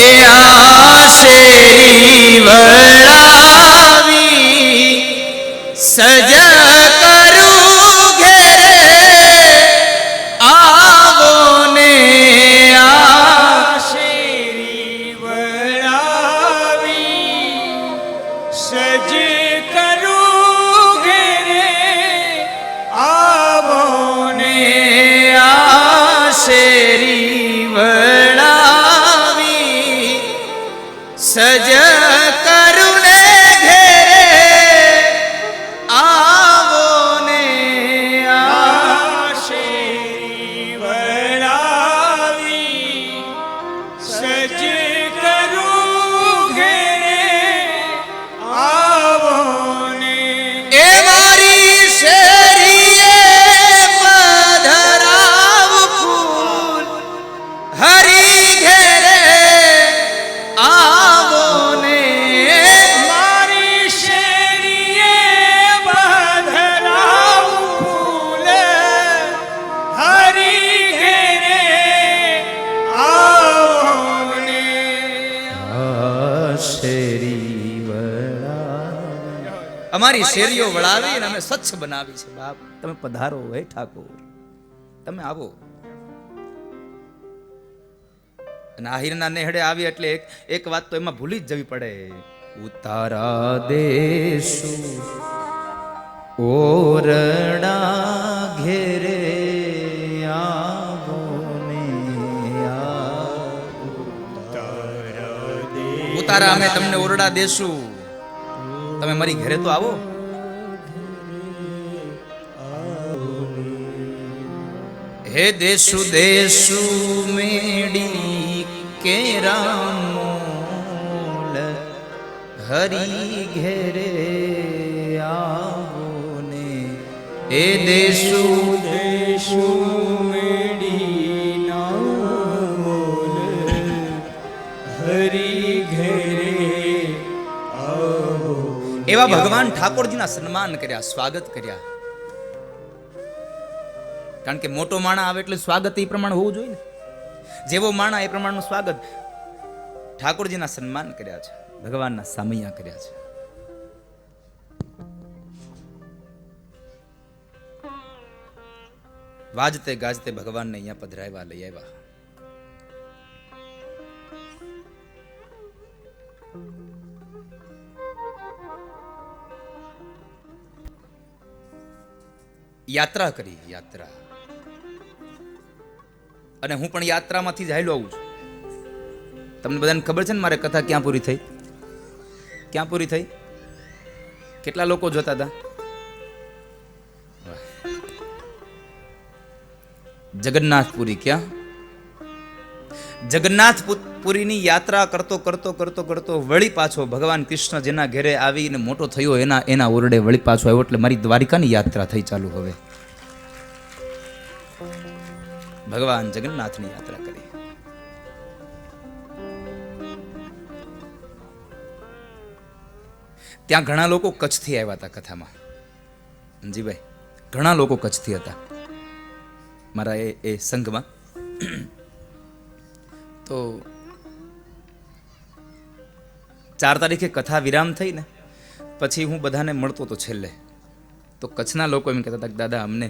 એ આ શેરી વળાવી સજ કરું ઘેરે આવોને. આ શેરી વળાવી સજ કરું ઘેરે આવોને. આ શેરી અમારી શેરીઓ વળાવી અને અમે સ્વચ્છ બનાવી છે. બાપ તમે પધારો હે ઠાકોર, તમે આવો. અને આહિરના નેહડે આવી એટલે એક વાત તો એમાં ભૂલી જ જવી પડે. ઉતારા દેશુ ઓરડા ઘેરે આવો ને આવો. ઉતારા અમે તમને ઓરડા દેશું, તમે મારી ઘરે તો આવો. હે દેશુ દેશુ મેડી કેરામોલ હરી ઘેરે આવો ને. હે દેશુ દેશુ મેડી નામોલ હરી ઘેરે આવો. એવા ભગવાન ઠાકોરજીના સન્માન કર્યા, સ્વાગત કર્યા. કારણ કે મોટો માણા આવે એટલે સ્વાગત એ પ્રમાણે હોવું જોઈએ ને. જેવો માણા એ પ્રમાણનું સ્વાગત. ઠાકોરજીના સન્માન કર્યા છે, ભગવાનના સામૈયા કર્યા છે. વાજતે ગાજતે ભગવાનને અહીંયા પધરાવ્યા, લઈ આવ્યા. યાત્રા કરી, યાત્રા. અને હું પણ યાત્રામાંથી જ હાલ્યો આવું છું. તમને બધાને ખબર છે ને મારે કથા ક્યાં પૂરી થઈ? ક્યાં પૂરી થઈ? કેટલા લોકો જોતા હતા? જગન્નાથપુરી. ક્યાં? જગન્નાથપુરીની યાત્રા કરતો કરતો કરતો કરતો વળી પાછો ભગવાન કૃષ્ણ જેના ઘરે આવીને મોટો થયો એના ઓરડે વળી પાછો આવ્યો. એટલે મારી દ્વારિકાની યાત્રા થઈ ચાલુ. હવે ભગવાન જગન્નાથની યાત્રા કરી. ત્યાં ઘણા લોકો કચ્છથી આવ્યા હતા કથામાં. જીભાઈ, ઘણા લોકો કચ્છથી હતા મારા એ સંઘમાં. તો 4 તારીખે કથા વિરામ થઈ ને પછી હું બધાને મળતો હતો છેલ્લે. તો કચ્છના લોકો એમ કહેતા હતા કે દાદા અમને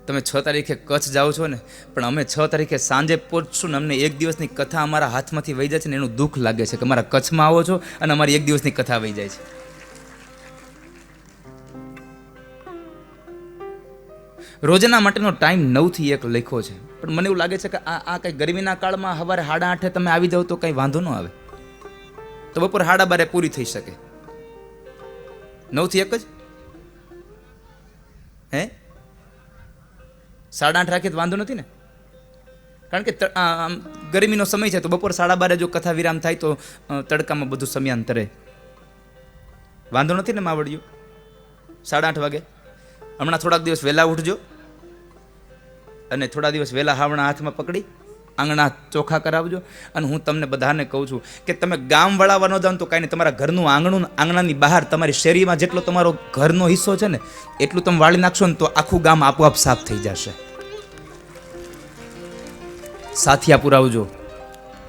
તમે 6 તારીખે કચ્છ જાઓ છો ને, પણ અમે 6 તારીખે સાંજે પહોંચશું ને અમને 1 દિવસની કથા અમારા હાથમાંથી વહી જાય છે ને એનું દુઃખ લાગે છે કે અમારા કચ્છમાં આવો છો અને અમારી 1 દિવસની કથા વહી જાય છે. રોજના માટેનો ટાઈમ 9 થી 1 લખ્યો છે, પણ મને એવું લાગે છે કે આ કંઈ ગરમીના કાળમાં સવારે 8:30 તમે આવી જાઓ તો કંઈ વાંધો ન આવે. તો બપોર 12:30 પૂરી થઈ શકે. 9 થી 1 જ હે 8:30 રાખીએ તો વાંધો નથી ને. કારણ કે ગરમીનો સમય છે તો બપોર 12:30 જો કથા વિરામ થાય તો તડકામાં બધું સમયાંતરે વાંધો નથી ને. માવડિયું 8:30 વાગે. હમણાં થોડાક દિવસ વહેલા ઉઠજો અને થોડા દિવસ વહેલા હાવણા હાથમાં પકડી આંગણા ચોખ્ખા કરાવજો. અને હું તમને બધાને કહું છું કે તમે ગામ વળાવવા ન જાઓ તો કાંઈ નહીં, તમારા ઘરનું આંગણું, આંગણાની બહાર તમારી શેરીમાં જેટલો તમારો ઘરનો હિસ્સો છે ને એટલું તમે વાળી નાખશો ને તો આખું ગામ આપોઆપ સાફ થઈ જશે. સાથિયા પુરાવજો,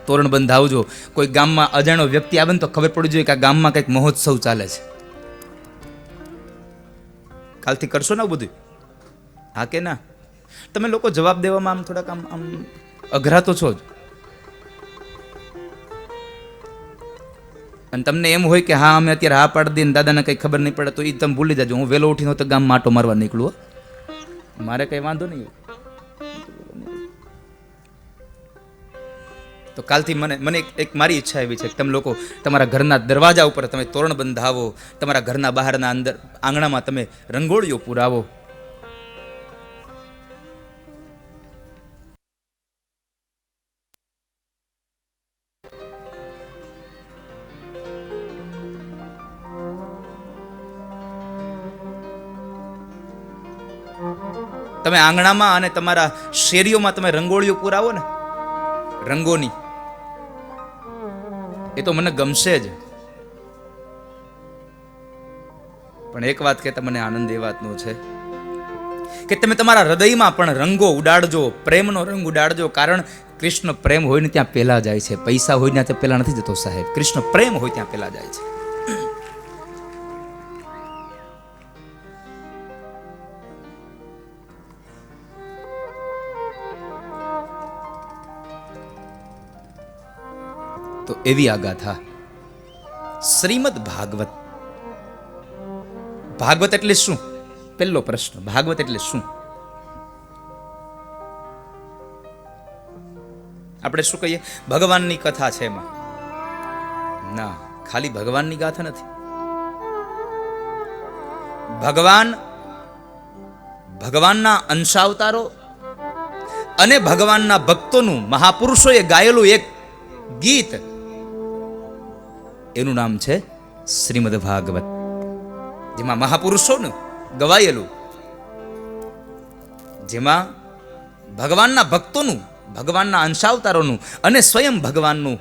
તોરણ બંધાવજો. કોઈ ગામમાં અજાણ્યો વ્યક્તિ આવે ને તો ખબર પડી જોઈએ કે આ ગામમાં કંઈક મહોત્સવ ચાલે છે. કાલથી કરશો ને બધું? હા કે ના? તમે લોકો જવાબ દેવામાં આમ થોડાક આમ અઘરા તો છો જ. અને તમને એમ હોય કે હા અમે અત્યારે હા પાડી દઈએ દાદાને કંઈ ખબર નહીં પડે તો એ તમે ભૂલી જાજો. હું વહેલો ઉઠીને તો ગામમાં આટો મારવા નીકળું. મારે કંઈ વાંધો નહીં. તો કાલથી મને એક મારી ઈચ્છા એવી છે કે તમે લોકો તમારા ઘરના દરવાજા ઉપર તમે તોરણ બંધાવો, તમારા ઘરના બહારના અંદર આંગણામાં તમે રંગોળીઓ પુરાવો. તમે આંગણામાં અને તમારા શેરીઓમાં તમે રંગોળીઓ પુરાવો ને, રંગોની, એ તો મને ગમશે જ. પણ એક વાત કહેતા મને આનંદ એ વાતનો છે કે તમે તમારા હૃદયમાં પણ રંગો ઉડાડજો, પ્રેમનો રંગ ઉડાડજો. કારણ કૃષ્ણ પ્રેમ હોય ને ત્યાં પહેલા જાય છે, પૈસા હોય ને ત્યાં પહેલા નથી જતો સાહેબ. કૃષ્ણ પ્રેમ હોય ત્યાં પહેલા જાય છે. તો એવી આ ગાથા શ્રીમદ ભાગવત. ભાગવત એટલે શું? પહેલો પ્રશ્ન, ભાગવત એટલે શું? આપણે શું કહીએ? ભગવાનની કથા છે એમાં. ના, ખાલી ભગવાનની ગાથા નથી. ભગવાનના અંશાવતારો અને ભગવાનના ભક્તોનું, મહાપુરુષોએ ગાયેલું એક ગીત, એનું નામ છે શ્રીમદ ભાગવત. જેમાં મહાપુરુષોનું ગવાયેલું, જેમાં ભગવાનના ભક્તોનું, ભગવાનના અંશાવતારોનું અને સ્વયં ભગવાનનું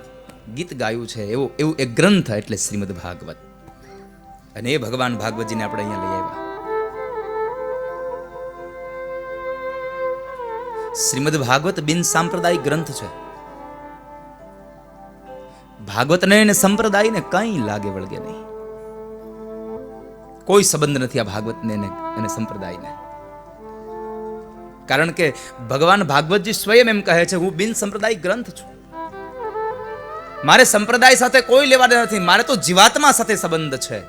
ગીત ગાયું છે, એવું એક ગ્રંથ એટલે શ્રીમદ ભાગવત. અને એ ભગવાન ભાગવતજીને આપણે અહીંયા લઈ આવ્યા. શ્રીમદ ભાગવત બિન સાંપ્રદાયિક ગ્રંથ છે. ભાગવતને અને સંપ્રદાયને કંઈ લાગે વળગે નહીં. કોઈ સંબંધ નથી આ ભાગવતને અને સંપ્રદાયને. કારણ કે ભગવાન ભાગવતજી સ્વયં એમ કહે છે, હું બિન સંપ્રદાયિક ગ્રંથ છું. મારે સંપ્રદાય સાથે કોઈ લેવા દેવા નથી, મારે તો જીવાત્મા સાથે સંબંધ છે.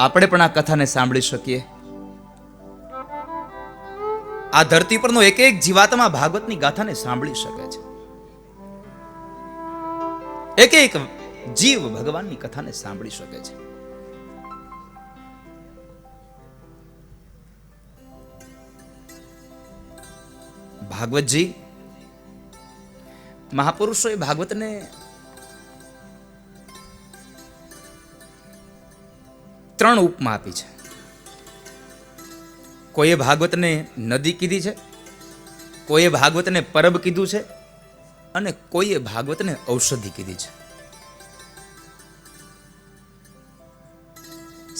આપણે પણ આ કથાને સાંભળી શકીએ. આ ધરતી પરનો એક એક જીવાત્મા ભાગવતની ગાથાને સાંભળી શકે છે. એક એક જીવ ભગવાનની કથાને સાંભળી શકે છે. ભાગવતજી, મહાપુરુષોએ ભાગવતને ત્રણ ઉપમા આપી છે. કોઈએ ભાગવતને નદી કીધી છે, કોઈએ ભાગવતને પરબ કીધું છે અને કોઈએ ભાગવતને ઔષધિ કીધી છે.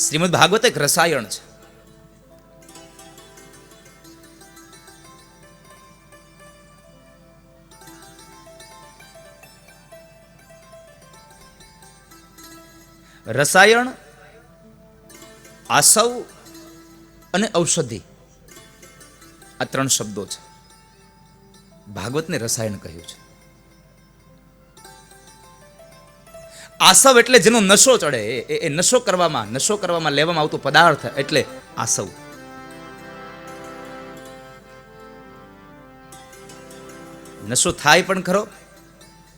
શ્રીમદ ભાગવત એક રસાયણ છે. રસાયણ, આસવ અને ઔષધિ, આ ત્રણ શબ્દો છે. ભાગવતને રસાયણ કહ્યું છે. આસવ એટલે જેનો નશો ચડે, એ નશો કરવામાં લેવામાં આવતો પદાર્થ એટલે આસવ. નશો થાય પણ ખરો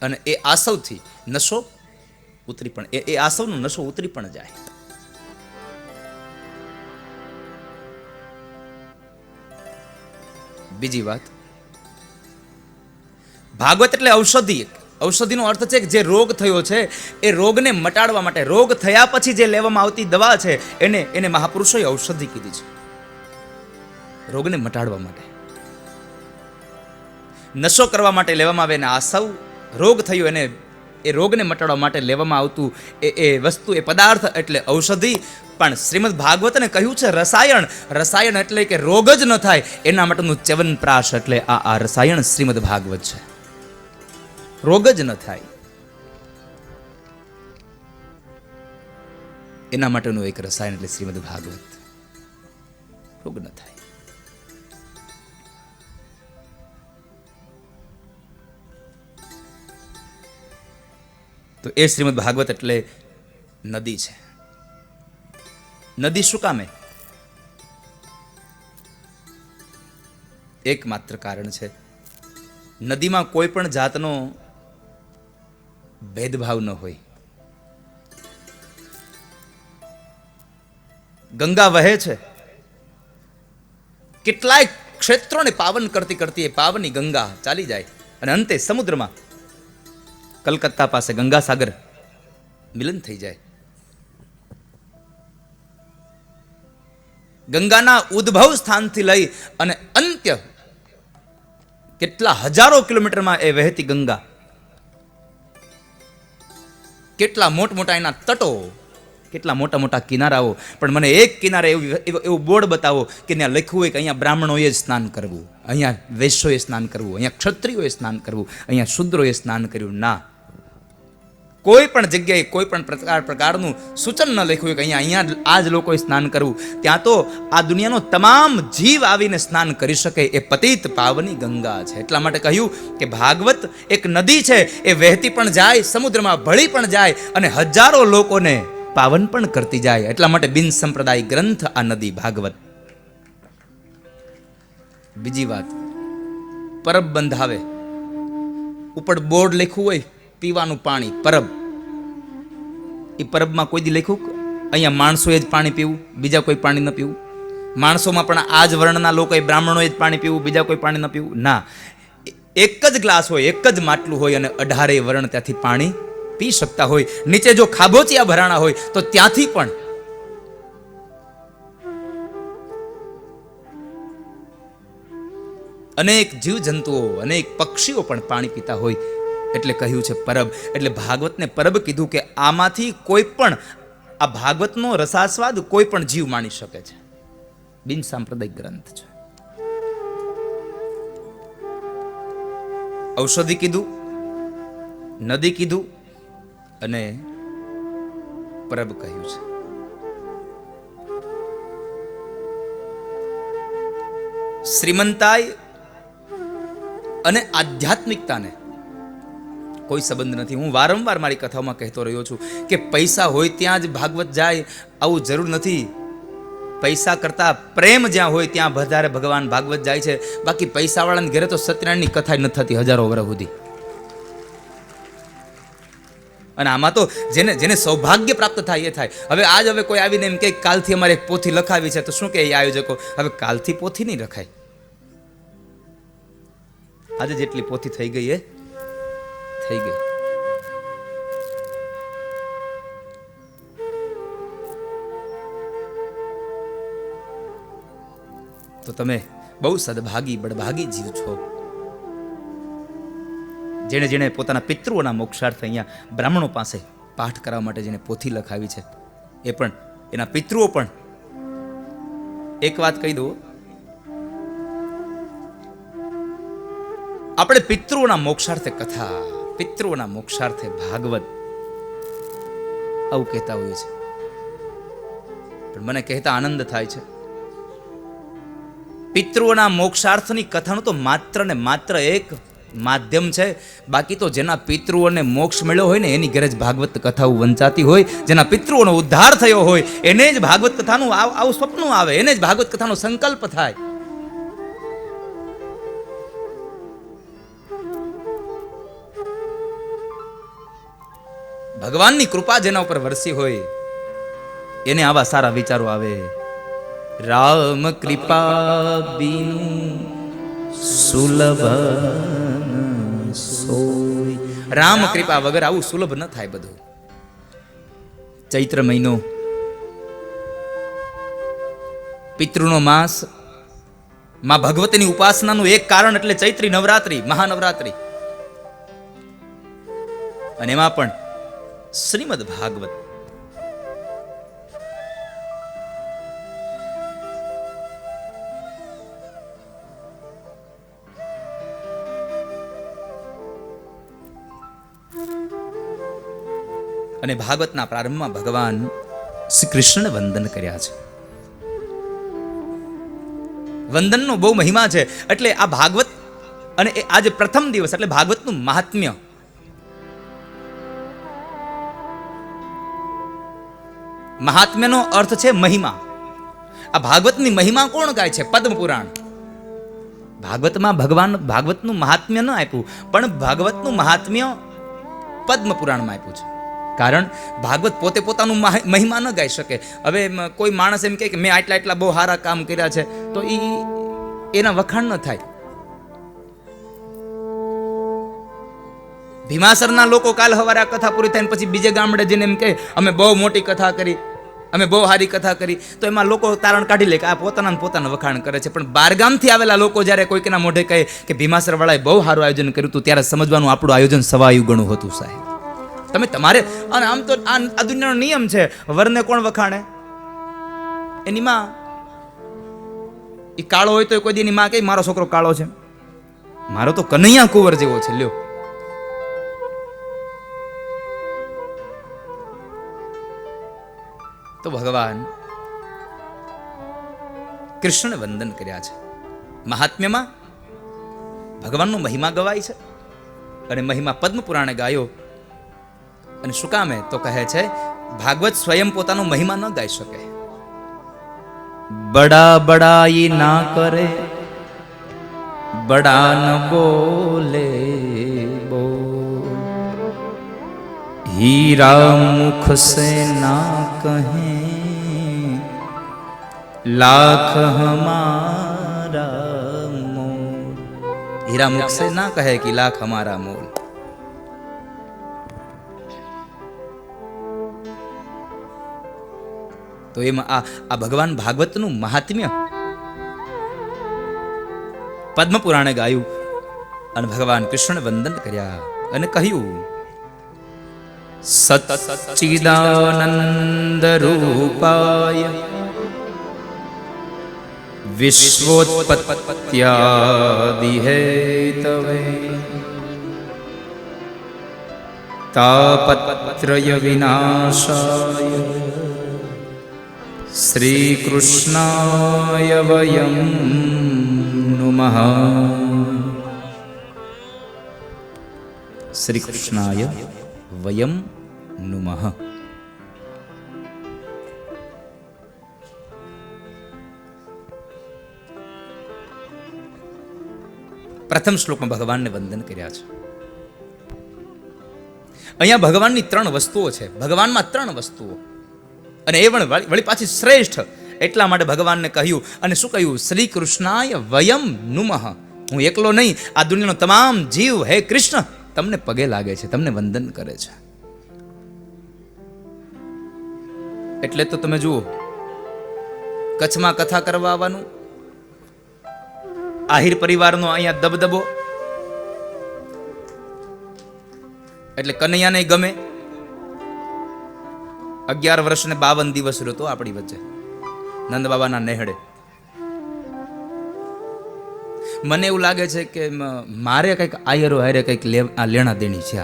અને એ આસવથી નશો ઉતરી પણ, એ આસવનો નશો ઉતરી પણ જાય. બીજી વાત, ભાગવત એટલે ઔષધિ. ઔષધિનો અર્થ છે કે જે રોગ થયો છે એ રોગને મટાડવા માટે, રોગ થયા પછી જે લેવામાં આવતી દવા છે એને મહાપુરુષોએ ઔષધિ કીધી છે. રોગને મટાડવા માટે, નશો કરવા માટે લેવામાં આવે. ને આસવ, રોગ થયો એને, એ રોગને મટાડવા માટે લેવામાં આવતું એ વસ્તુ, એ પદાર્થ એટલે ઔષધિ. પણ શ્રીમદ ભાગવતને કહ્યું છે રસાયણ. રસાયણ એટલે કે રોગ જ ન થાય એના માટેનું ચ્યવનપ્રાશ એટલે આ રસાયણ શ્રીમદ ભાગવત છે. રોગ જ ન થાય એના માટેનું એક રસાયણ એટલે શ્રીમદ ભાગવત. રોગ ન થાય. તો એ શ્રીમદ ભાગવત એટલે નદી છે. નદી શું કામે? એકમાત્ર કારણ છે, નદીમાં કોઈ પણ જાતનો ભેદભાવ ન હોય. ગંગા વહે છે, કેટલાય ક્ષેત્રોને પાવન કરતી એ પાવની ગંગા ચાલી જાય અને અંતે સમુદ્રમાં, કલકત્તા પાસે ગંગાસાગર મિલન થઈ જાય. ગંગાના ઉદ્ભવ સ્થાનથી લઈ અને અંત્ય કેટલા હજારો કિલોમીટરમાં એ વહેતી ગંગા, કેટલા મોટા એના તટો, કેટલા મોટા કિનારાઓ. પણ મને એક કિનારે એવું બોર્ડ બતાવો કે ત્યાં લખ્યું હોય કે અહીંયા બ્રાહ્મણોએ સ્નાન કરવું, અહીંયા વૈશ્યોએ સ્નાન કરવું, અહીંયા ક્ષત્રિયોએ સ્નાન કરવું, અહીંયા શૂદ્રોએ સ્નાન કર્યું. ના, કોઈ પણ જગ્યાએ કોઈ પણ પ્રકારનું સૂચન ન લખ્યું હોય કે અહીંયા આ જ લોકોએ સ્નાન કરવું. ત્યાં તો આ દુનિયાનો તમામ જીવ આવીને સ્નાન કરી શકે એ પતિત પાવની ગંગા છે. એટલા માટે કહ્યું કે ભાગવત એક નદી છે, એ વહેતી પણ જાય, સમુદ્રમાં ભળી પણ જાય અને હજારો લોકોને પાવન પણ કરતી જાય. એટલા માટે બિન સંપ્રદાય ગ્રંથ આ નદી ભાગવત. બીજી વાત, પરબ બંધાવે, ઉપર બોર્ડ લખ્યું હોય પીવાનું પાણી પરબ. એ પરબમાં કોઈ દી લખ્યું અહીંયા માણસોએ જ પાણી પીવું, બીજા કોઈ પાણી ન પીવું? માણસોમાં પણ આ જ વર્ણના લોકોએ બ્રાહ્મણોએ જ પાણી પીવું, બીજા કોઈ પાણી ન પીવું? ના, એક જ ગ્લાસ હોય, એક જ માટલું હોય અને 18 વર્ણ ત્યાંથી પાણી પી શકતા હોય. નીચે જો ખાબોચિયા ભરાણા હોય તો ત્યાંથી પણ અનેક જીવજંતુઓ, અનેક પક્ષીઓ પણ પાણી પીતા હોય. એટલે કહ્યું છે પરબ. એટલે ભાગવતને પરબ કીધું કે આમાંથી કોઈ પણ, આ ભાગવતનો રસાસ્વાદ કોઈ પણ જીવ માણી શકે છે. બિન સાંપ્રદાયિક ગ્રંથ છે. ઔષધિ કીધું, નદી કીધું અને પરબ કહ્યું છે. શ્રીમંતાઈ અને આધ્યાત્મિકતાને કોઈ સંબંધ નથી. હું વારંવાર મારી કથાઓમાં કહેતો રહ્યો છું કે પૈસા હોય ત્યાં જ ભાગવત જાય આવું જરૂર નથી. પૈસા કરતા પ્રેમ જ્યાં હોય ત્યાં વધારે ભગવાન ભાગવત જાય છે. બાકી પૈસાવાળાને ઘરે તો સત્યનારાયણની કથા નથી થતી હજારો વર્ષ સુધી. અને આમાં તો જેને સૌભાગ્ય પ્રાપ્ત થાય એ થાય. હવે કોઈ આવીને એમ કે કાલથી અમારે એક પોથી લખાવી છે, તો શું કહે એ આયોજકો, હવે કાલથી પોથી નહીં લખાય, આજે જેટલી પોથી થઈ ગઈ એ થઈ ગઈ. તો તમે બહુ સદભાગી બળભાગી જીવ છો. જેણે જેણે પોતાના પિતૃઓના મોક્ષાર્થ અહીંયા બ્રાહ્મણો પાસે પાઠ કરવા માટે જેને પોથી લખાવી છે, એ પણ એના પિતૃઓ પણ. એક વાત કહી દઉં, આપણે પિતૃઓના મોક્ષાર્થે કથા, પિતૃઓના મોક્ષાર્થે ભાગવત આવું કહેતા હોઈએ છે, પણ મને કહેતા આનંદ થાય છે. પિતૃઓના મોક્ષાર્થની કથાનું તો માત્ર ને માત્ર એક માધ્યમ છે. બાકી તો જેના પિતૃઓને મોક્ષ મળ્યો હોય ને એની ઘરે જ ભાગવત કથાઓ વંચાતી હોય. જેના પિતૃઓનો ઉદ્ધાર થયો હોય એને જ ભાગવત કથાનું આવું સ્વપ્ન આવે, એને જ ભાગવત કથાનો સંકલ્પ થાય. ભગવાનની કૃપા જેના ઉપર વરસી હોય એને આવા સારા વિચારો આવે. રામ કૃપા બિનુ સુલભ સોય. રામ કૃપા વગર આવું સુલભ ન થાય બધું. ચૈત્ર મહિનો, પિતૃનો માસ, માં ભગવતીની ઉપાસનાનું એક કારણ એટલે ચૈત્રી નવરાત્રી, મહાનવરાત્રી. અને એમાં પણ શ્રીમદ ભાગવત. અને ભાગવતના પ્રારંભમાં ભગવાન શ્રી કૃષ્ણને વંદન કર્યા છે. વંદનનો બહુ મહિમા છે. એટલે આ ભાગવત અને આજે પ્રથમ દિવસ એટલે ભાગવતનું મહાત્મ્ય. મહાત્મ્યનો અર્થ છે મહિમા. આ ભાગવતની મહિમા કોણ ગાય છે? પદ્મ પુરાણ. ભાગવતમાં ભગવાન ભાગવતનું મહાત્મ્ય ન આપ્યું, પણ ભાગવતનું મહાત્મ્ય પદ્મ પુરાણમાં આપ્યું છે. કારણ ભાગવત પોતે પોતાનું મહિમા ન ગાઈ શકે. હવે કોઈ માણસ એમ કહે કે મેં આટલા બહુ સારા કામ કર્યા છે, તો એના વખાણ ન થાય. ભીમાસરના લોકો કાલ સવારે આ કથા પૂરી થાય પછી બીજે ગામડે જઈને એમ કહે અમે બહુ મોટી કથા કરી, અમે બહુ સારી કથા કરી, તો એમાં લોકો તારણ કાઢી લે કે આ પોતાના વખાણ કરે છે. પણ બારગામથી આવેલા લોકો જ્યારે કોઈકના મોઢે કહે કે ભીમાસર વાળાએ બહુ સારું આયોજન કર્યું હતું, ત્યારે સમજવાનું આપણું આયોજન સવાયું ગણું હતું સાહેબ. તમે તમારે, અને આમ તો આ દુનિયાનો નિયમ છે, વરને કોણ વખાણે? એની માં. એ કાળો હોય તો કોઈ દી એની માં કહે મારો છોકરો કાળો છે, મારો તો કનૈયા કુંવર જેવો છે. લ્યો, તો ભગવાન કૃષ્ણને વંદન કર્યા છે. મહાત્મ્યમાં ભગવાનનો મહિમા ગવાય છે અને મહિમા પદ્મ પુરાણે ગાયો. અને શું કામે તો કહે છે ભાગવત સ્વયં પોતાનો મહિમા ન ગાઈ શકે. બડા બડાઈ ના કરે, બડા ન બોલે બોલ, હીરા મુખ સે ના કહે, લાખ હમારા મોલ. हीरा मुख से ना कहे कि लाख हमारा मोल. તો એમાં આ ભગવાન ભાગવતનું મહાત્મ્ય પદ્મ પુરાણે ગાયું અને ભગવાન કૃષ્ણ વંદન કર્યા અને કહ્યું સચ્ચિદાનંદ રૂપાય વિશ્વોત્પત્યાદિ હેતવે તાપત્રય વિનાશાય શ્રી કૃષ્ણાય વયમ નુમઃ. શ્રી કૃષ્ણાય વયમ નુમઃ. પ્રથમ શ્લોકમાં ભગવાનને વંદન કર્યા છે. અહીંયા ભગવાનની ત્રણ વસ્તુઓ છે. ભગવાનમાં ત્રણ વસ્તુઓ અને એ પણ વળી પાછી શ્રેષ્ઠ. એટલા માટે ભગવાનને કહ્યું અને શું કહ્યું? શ્રી કૃષ્ણાય વયમ નુમઃ. હું એકલો નહીં, આ દુનિયાનો તમામ જીવ હે કૃષ્ણ તમને પગે લાગે છે, તમને વંદન કરે છે. એટલે તો તમે જુઓ કચ્છમાં કથા કરવા આવવાનું, આહિર પરિવારનો અહીંયા દબદબો, એટલે કનૈયાને ગમે. 11 વર્ષ ને 52 દિવસ રહ્યો આપણી વચ્ચે નંદ બાબાના નેહડે. મને એવું લાગે છે કે મારે કંઈક આયરો હારે કંઈક લેણા દેણી છે.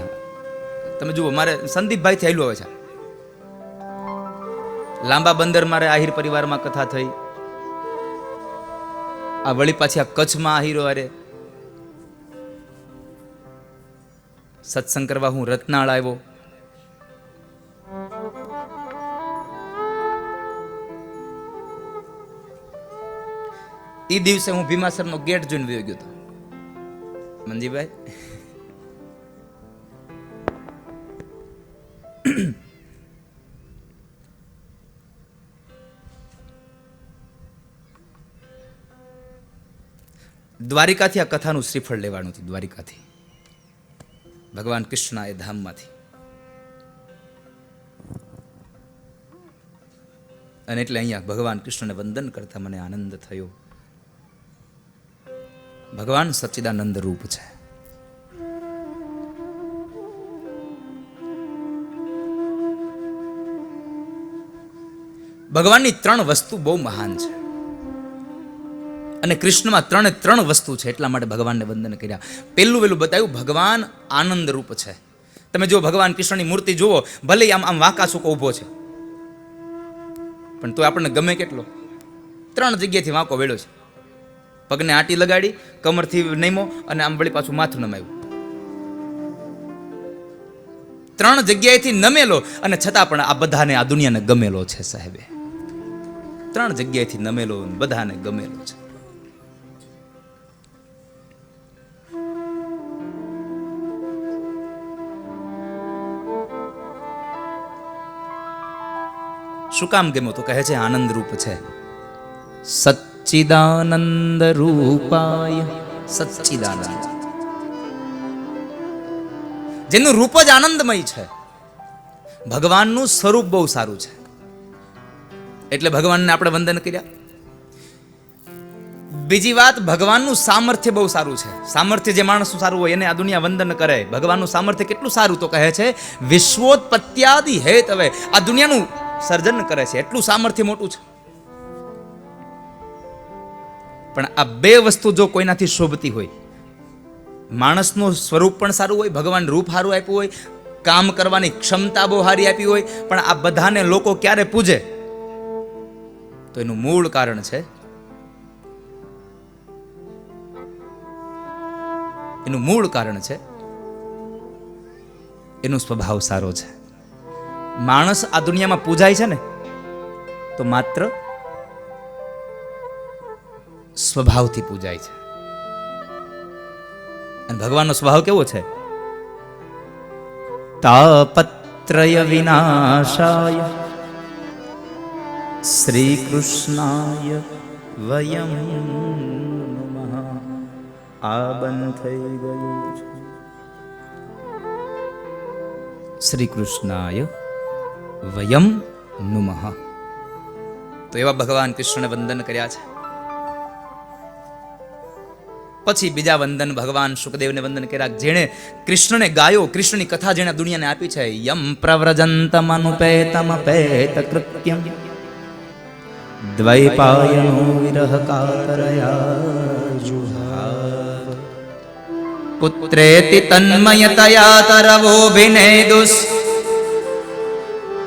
તમે જુઓ, મારે સંદીપભાઈ થી આયલું આવે છે. લાંબા બંદર મારે આહિર પરિવારમાં કથા થઈ. આ વળી પાછી આ કચ્છમાં આહિરો હારે સત્સંગ કરવા હું રત્નાળ આવ્યો. એ દિવસે હું ભીમાસરનો ગેટ જોઈને વયો ગયો હતો. મંજીભાઈ, દ્વારિકાથી આ કથાનું શ્રીફળ લેવાનું હતું. દ્વારિકાથી ભગવાન કૃષ્ણ એ ધામમાંથી. અને એટલે અહીંયા ભગવાન કૃષ્ણને વંદન કરતા મને આનંદ થયો. ભગવાન સચ્ચિદાનંદ રૂપ છે. ભગવાનની ત્રણ વસ્તુ બહુ મહાન છે અને કૃષ્ણમાં ત્રણ વસ્તુ છે. એટલા માટે ભગવાનને વંદન કર્યા. પહેલું બતાવ્યું ભગવાન આનંદ રૂપ છે. તમે જો ભગવાન કૃષ્ણની મૂર્તિ જુઓ, ભલે આમ વાંકા સૂકો ઊભો છે, પણ તો આપણને ગમે કેટલો. 3 જગ્યાએથી વાંકો વેળ્યો છે. પગને આંટી લગાડી, કમરથી નમ્યો અને આમ વળી પાછું માથું નમાયું. 3 જગ્યાએથી નમેલો અને છતાં પણ આ બધાને, આ દુનિયાને ગમેલો છે સાહેબે. 3 જગ્યાએથી નમેલો બધાને ગમેલો છે. શું કામ ગમ્યો? તો કહે છે આનંદ રૂપ છે. સચ્ચિદાનંદ રૂપાય. સચ્ચિદાનંદ, જેનું રૂપ જ આનંદમય છે. ભગવાનનું સ્વરૂપ બહુ સારું છે, એટલે ભગવાનને આપણે વંદન કર્યા. બીજી વાત, ભગવાનનું સામર્થ્ય બહુ સારું છે. સામર્થ્ય જે માણસનું સારું હોય એને આ દુનિયા વંદન કરે. ભગવાનનું સામર્થ્ય કેટલું સારું? તો કહે છે વિશ્વોત્પત્યાદિ હેતવે. આ દુનિયાનું સર્જન કરે છે, એટલું સામર્થ્ય મોટું છે. પણ આ બે વસ્તુ જો કોઈનાથી શોભતી હોય, માણસનું સ્વરૂપ પણ સારું હોય, ભગવાન રૂપ સારું આપ્યું હોય, કામ કરવાની ક્ષમતા બહુ સારી આપી હોય, પણ આ બધાને લોકો ક્યારે પૂજે? તો એનું મૂળ કારણ છે, એનું મૂળ કારણ છે એનો સ્વભાવ સારો છે. માણસ આ દુનિયામાં પૂજાય છે ને તો માત્ર સ્વભાવથી પૂજાય છે. અને ભગવાનનો સ્વભાવ કેવો છે? તાપત્રય વિનાશાય શ્રી કૃષ્ણાય વયમ નમઃ. આ બંધ થઈ ગયું છે. શ્રી કૃષ્ણાય વયમ નુમઃ. તો એવા ભગવાન કૃષ્ણને વંદન કર્યા છે. પછી બીજા વંદન ભગવાન શુકદેવને વંદન કર્યા, જેણે કૃષ્ણને ગાયો, કૃષ્ણની કથા જેણે દુનિયાને આપી છે. યમ પ્રવ્રજંતમ અનુપેતમ પેત કૃત્યમ દ્વૈપાયનો વિરહ કાતરયા જુહાવ. પુત્રેતિ તન્મયતયા તરવોభిનેદુસ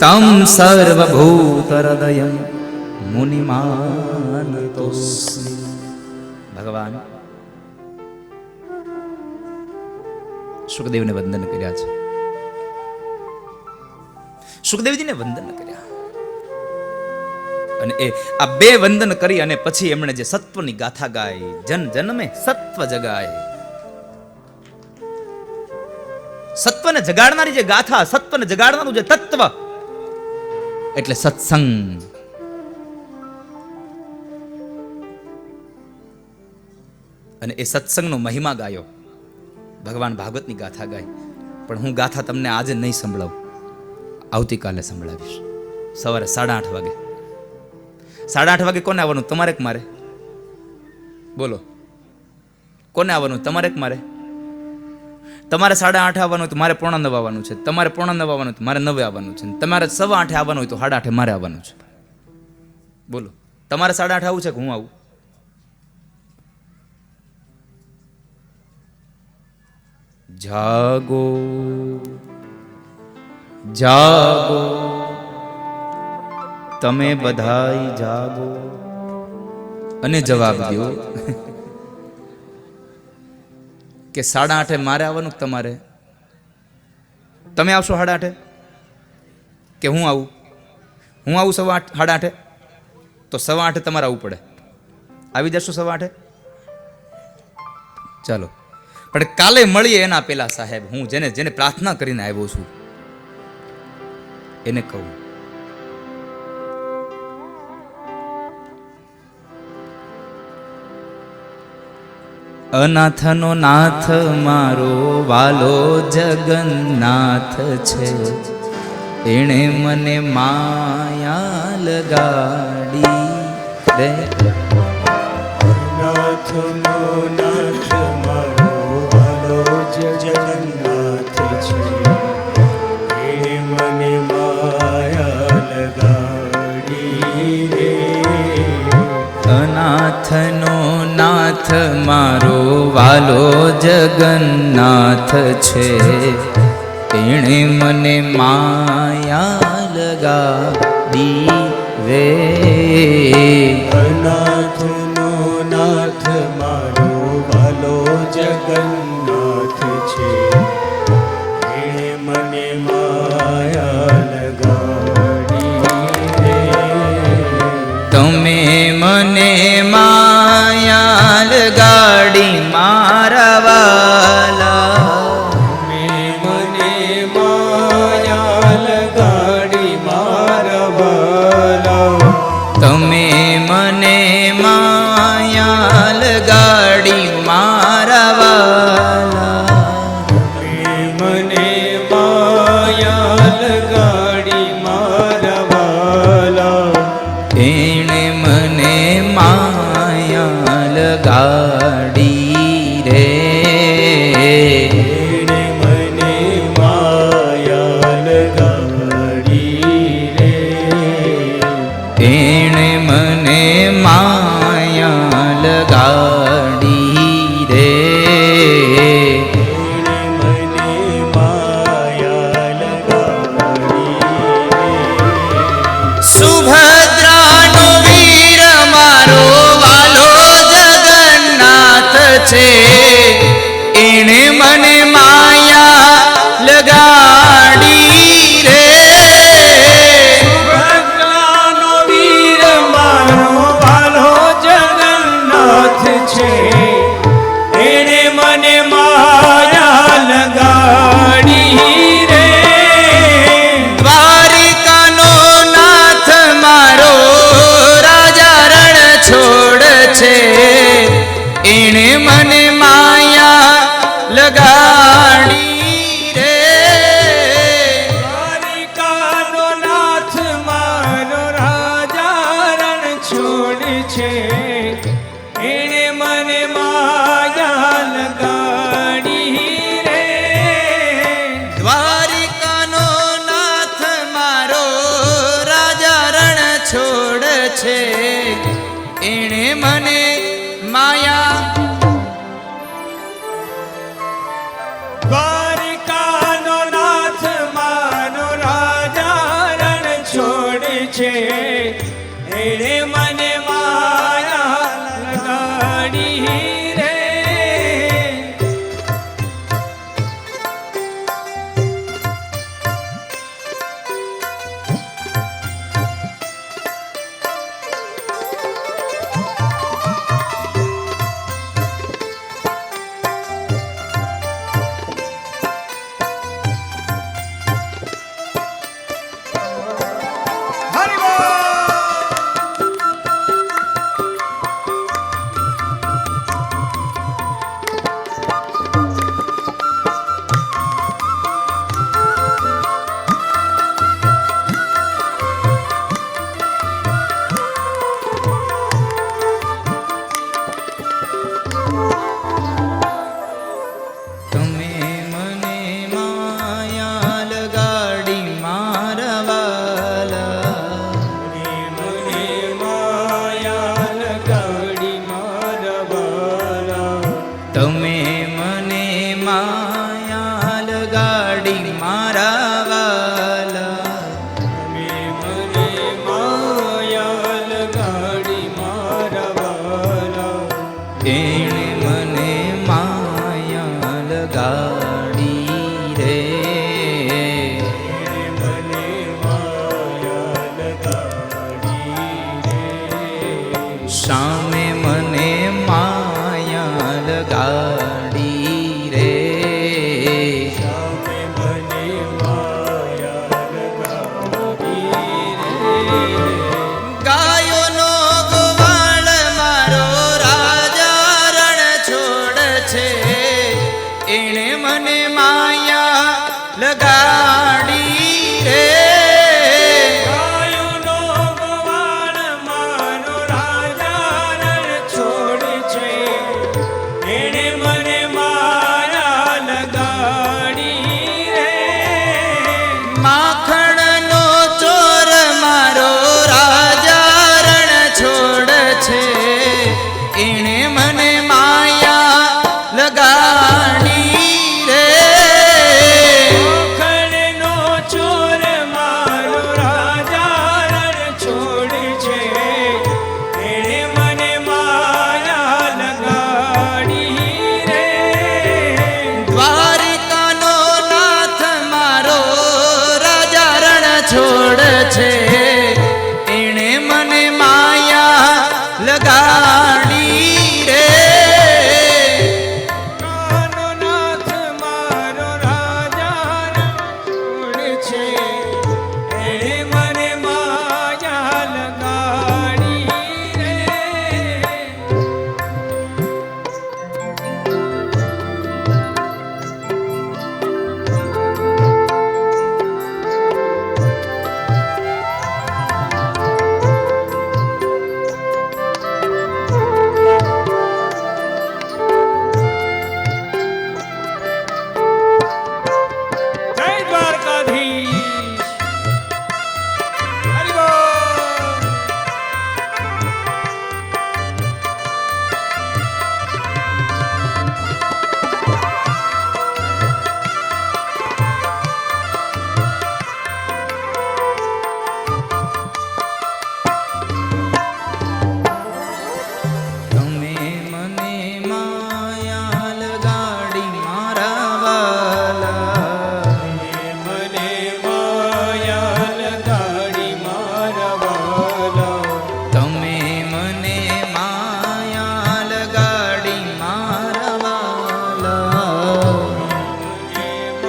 તમ સર્વભૂતહૃદયં મુનિમાનતોસ્મિ. ભગવાન સુખદેવને વંદન કર્યા છે. સુખદેવજીને વંદન કર્યા અને એ આ બે વંદન કરી અને પછી એમણે જે સત્વની ગાથા ગાઈ, જન જન્મે સત્વ જગાય. સત્વને જગાડનારી જે ગાથા, સત્વને જગાડનારું જે તત્વ એટલે સત્સંગ. અને એ સત્સંગનો મહિમા ગાયો. ભગવાન ભાગવતની ગાથા ગાય. પણ હું ગાથા તમને આજે નહીં સંભળાવું, આવતીકાલે સંભળાવીશ. સવારે 8:30 વાગે. 8:30 વાગે કોને આવવાનું? તમારે કે મારે? બોલો, કોને આવવાનું? તમારે કે મારે? તમારે 8:30 આવવાનું હોય તો મારે 8:45 આવવાનું છે. તમારે 8:45 આવવાનું હોય તો મારે 9 આવવાનું છે. તમારે 8:15 આવવાનું હોય તો 8:30 મારે આવવાનું છે. બોલો, તમારે 8:30 આવવું છે કે હું આવું? જાગો જાગો તમે બધાય જાગો. અને જવાબ દો કે 8:30 મારે આવવાનું તમારે? તમે આવશો 8:30 કે હું આવું? હું આવું 8:30, તો 8:15 તમારે આવવું પડે. આવી જશો 8:15? ચાલો, પણ કાલે મળીએ એના પેલા સાહેબ, હું જેને જેને પ્રાર્થના કરીને આવ્યો છું એને કહું. અનાથનો નાથ મારો વાલો જગન્નાથ છે, એણે મને માયા લગાડી રે. નાથનો નાથ મારો વાલો જગન્નાથ છે, એણે મને માયા લગાડી રે. અનાથનો નાથ મારો વાલો જગન્નાથ છે, એણે મને માયા લગાડી રે. અનાથનો નાથ મારો વાલો જગન્નાથ છે, એણે મને માયા લગાડી રે. તમે મને માયા લગાડી મારા વાલા. મને માયા લગાડી મારા વાલા. તમે મને માયા લગાડી મારા વાલા. મને માયા લગાડી મારા વાલા. એણે મને માયા છે એણે મને માયા લગાડી રે. દ્વારિકાનો નાથ મારો રાજા રણ છોડ છે એણે મને માયા દ્વારિકાનો નાથ મારો રાજા રણ છોડે છે એણે મને માયા લગાડી રે. હરિ બોલ. તમે મને માયા લગાડી મારા વાલા. મને માયા લગાડી મારા વાલા. તમે મને માયા લગાડી મારા વાલા. મને માયા લગાડી મારા વાલા. એણે મને માયા લગાડી રે. મને માયા લગાડી રે. સામે મને માયા લગાડી રે. સામે મને માયા લગાડી રે. ગાયોનો ગોવાળ મારો રાજા રણ છોડ છે એણે મને માયા લગાડી રે. ગાયોનો ગોવાળ મારો રાજા રણ છોડે છે એણે મને માયા લગાડી રે. માખણનો ચોર મારો રાજા રણ છોડ છે એણે મને માયા લગાડી રે. માખણનો ચોર મારો રાજા રણ છોડે છે એણે મને માયા લગાડી રે. દ્વારિકાનો નાથ મારો રાજા રણ છોડ છે એણે મને માયા લગાડી રે. કાનો નાથ મારો રાજા રણ છોડે છે એણે મને માયા લગાડી રે. જય દ્વારકાધીશ. હરિ બોલ. તમે મને માયા લગાડી મારા વાલા. મને માયા લગાડી મારા વાલા. તમે મને માયા લગાડી મારા વાલા.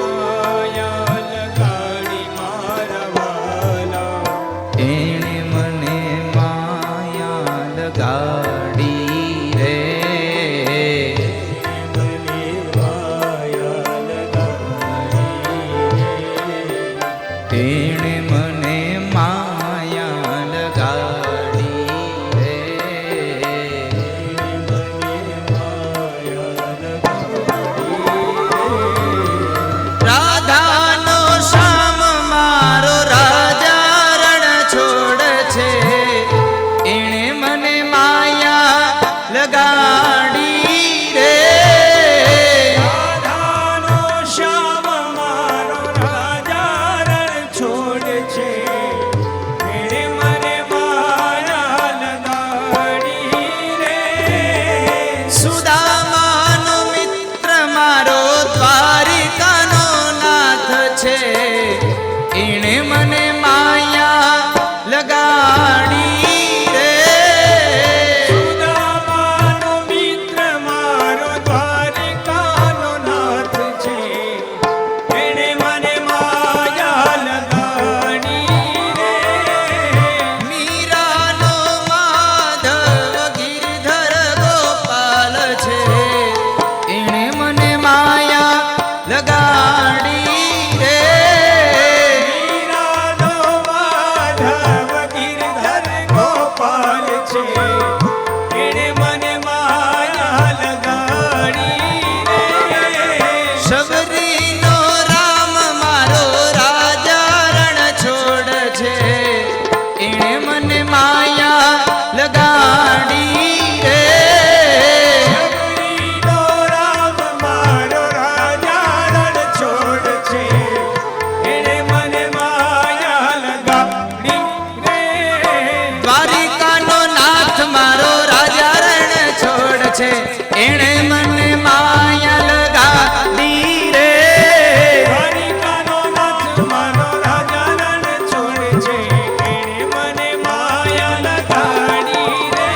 માયા લગાડી મારા વાલા. એણે મને માયા લગાડી રે. મને માયા લગાડી રે. એણે મને માયા લગાડી રે. એણે મને માયા લગાડી રે શબરીનો રામ મારો રાજા રણ છોડ છે એણે મને માયા લગાડી રે દ્વારિકાનો નાથ મારો રાજા રણ છોડ છે એણે મને માયા લગાડી રે દ્વારિકાનો નાથ મારો રાજા રણ છોડ છે એણે મને માયા લગાડી રે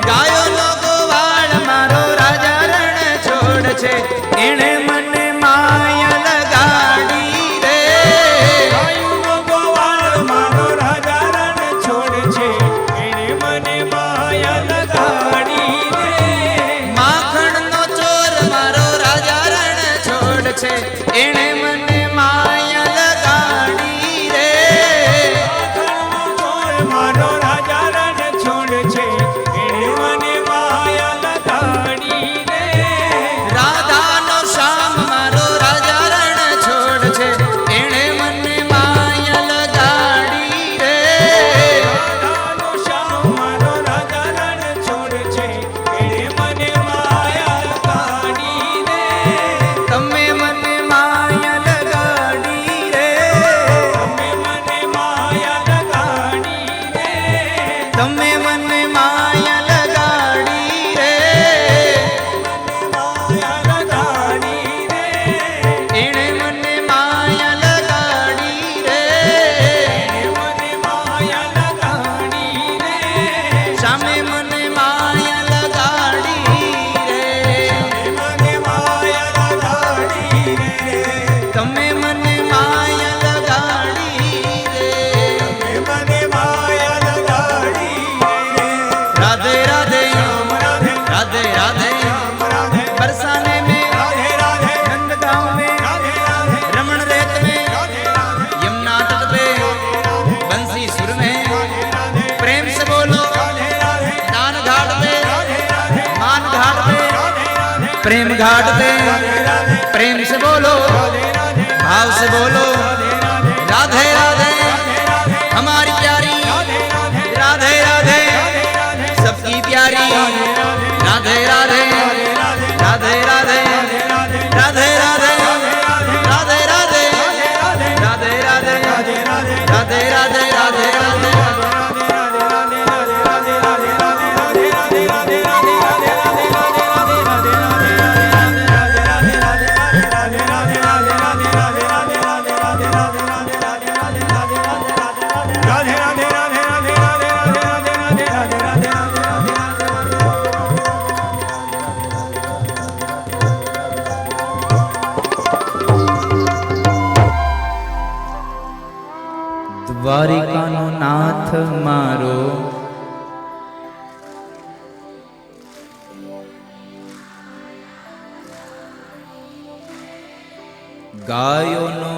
ગાયોનો ગોવાળ મારો રાજા રણ છોડ છે એણે મને માયા લગાડી રે ગાયુનો ગોવાળ મારો રાજા રણ છોડ છે એણે મને માયા લગાડી રે માખણનો ચોર મારો રાજા રણ છોડ છે એણે મને માયા લગાડી રે મારો રાજા રણ છોડ છે એણે મને માયા લગાડી રે રાધાનો શ્યામ મારો રાજા રણ છોડ છે એણે મને માયા લગાડી રે રાધાનો શ્યામ મારો રાજા રણ છોડ છે એણે મને માયા લગાડી રે તમે મને માયા લગાડી રે તમે મને માયા લગાડી રે તમે મને માયા લગાડી રે માયા લગાડી રે એણે મને માયા લગાડી રે એણે મને માયા લગાડી રે સામે મને માયા લગાડી રે મને માયા લગાડી રે તમે મને માયા લગાડી રે મને માયા લગાડી રે રાધે રાધે રામ રાધે राधे राधे राम राधे बरसाने में राधे राधे नंदगांव में राधे राधे रमण रेत में राधे राधे यमुना तट पे बंसी सुर में राधे प्रेम से बोलो राधे राधे दान घाट पे राधे राधे मान घाट पे राधे राधे प्रेम घाट पे प्रेम से बोलो भाव से बोलो राधे राधे हमारी प्यारी राधे राधे सबकी प्यारी राधे राधे राधे राधे राधे राधे राधे राधे राधे राधे राधे राधे राधे દ્વારિકાનો નાથ મારો ગાયોનો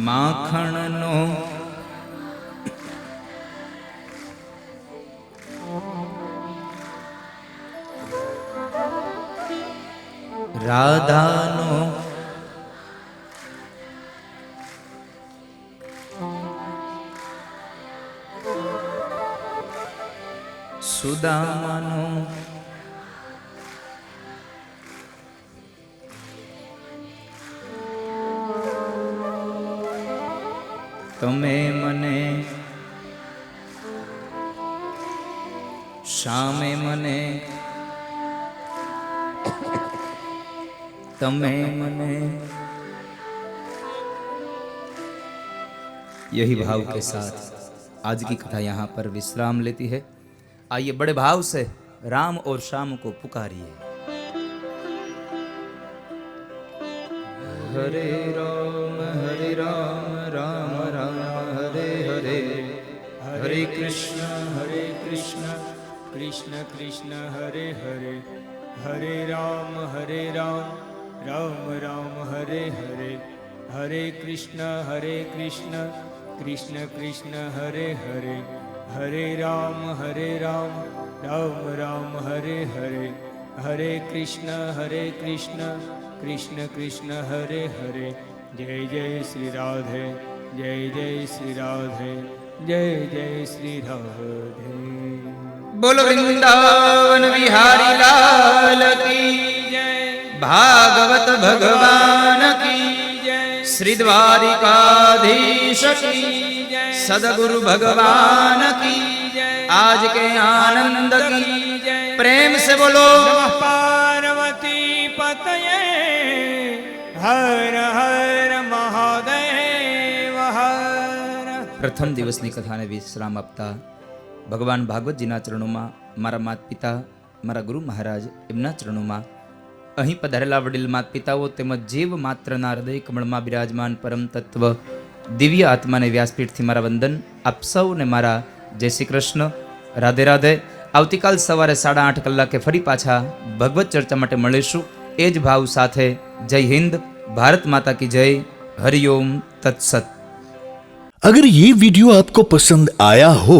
માખણનો રાધાનો સુદામાનો તમે મને સામે મને તમે મને यही भाव के साथ आज की कथा यहाँ पर विश्राम लेती है। आइए बड़े भाव से राम और श्याम को पुकारिए। हरे राम राम राम हरे हरे, हरे कृष्ण कृष्ण कृष्ण हरे हरे, हरे राम राम राम हरे हरे, हरे कृष्ण कृष्ण कृष्ण हरे हरे, हरे राम राम राम हरे हरे, હરે કૃષ્ણ કૃષ્ણ કૃષ્ણ હરે હરે જય જય શ્રી રાધે જય જય શ્રી રાધે જય જય શ્રી રાધે. બોલો વૃંદાવન વિહારી લાલ કી જય ભાગવત ભગવાન કી જય શ્રી દ્વારિકાધીશ કી જય સદગુરુ ભગવાન કી જય आज के आनंद की जय. प्रेम से बोलो नमः पार्वती पतये हर हर महादेव हर. પ્રથમ દિવસની કથાને વિશ્રામ આપતા ભગવાન ભાગવતજીના ચરણોમાં મારા માત પિતા મારા ગુરુ મહારાજ એમના ચરણોમાં અહીં પધારેલા વડીલ માત પિતાઓ તેમજ જીવ માત્રના હૃદય કમળમાં બિરાજમાન પરમ તત્વ દિવ્ય આત્માને વ્યાસપીઠથી મારા વંદન. આપ સૌને મારા જય શ્રી કૃષ્ણ, રાધે રાધે. આવતીકાલ સવારે 8:30 કલાકે ફરી પાછા ભગવત ચર્ચા માટે મળીશું એ જ ભાવ સાથે. જય હિન્દ, ભારત માતા કી જય, હરિઓમ તત્સત. अगर ये वीडियो आपको पसंद आया हो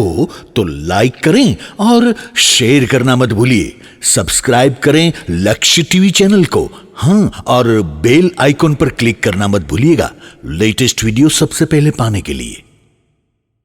तो लाइक करें और शेयर करना मत भूलिए. सब्सक्राइब करें लक्ष्य टीवी चैनल को. हाँ, और बेल आइकॉन पर क्लिक करना मत भूलिएगा लेटेस्ट वीडियो सबसे पहले पाने के लिए.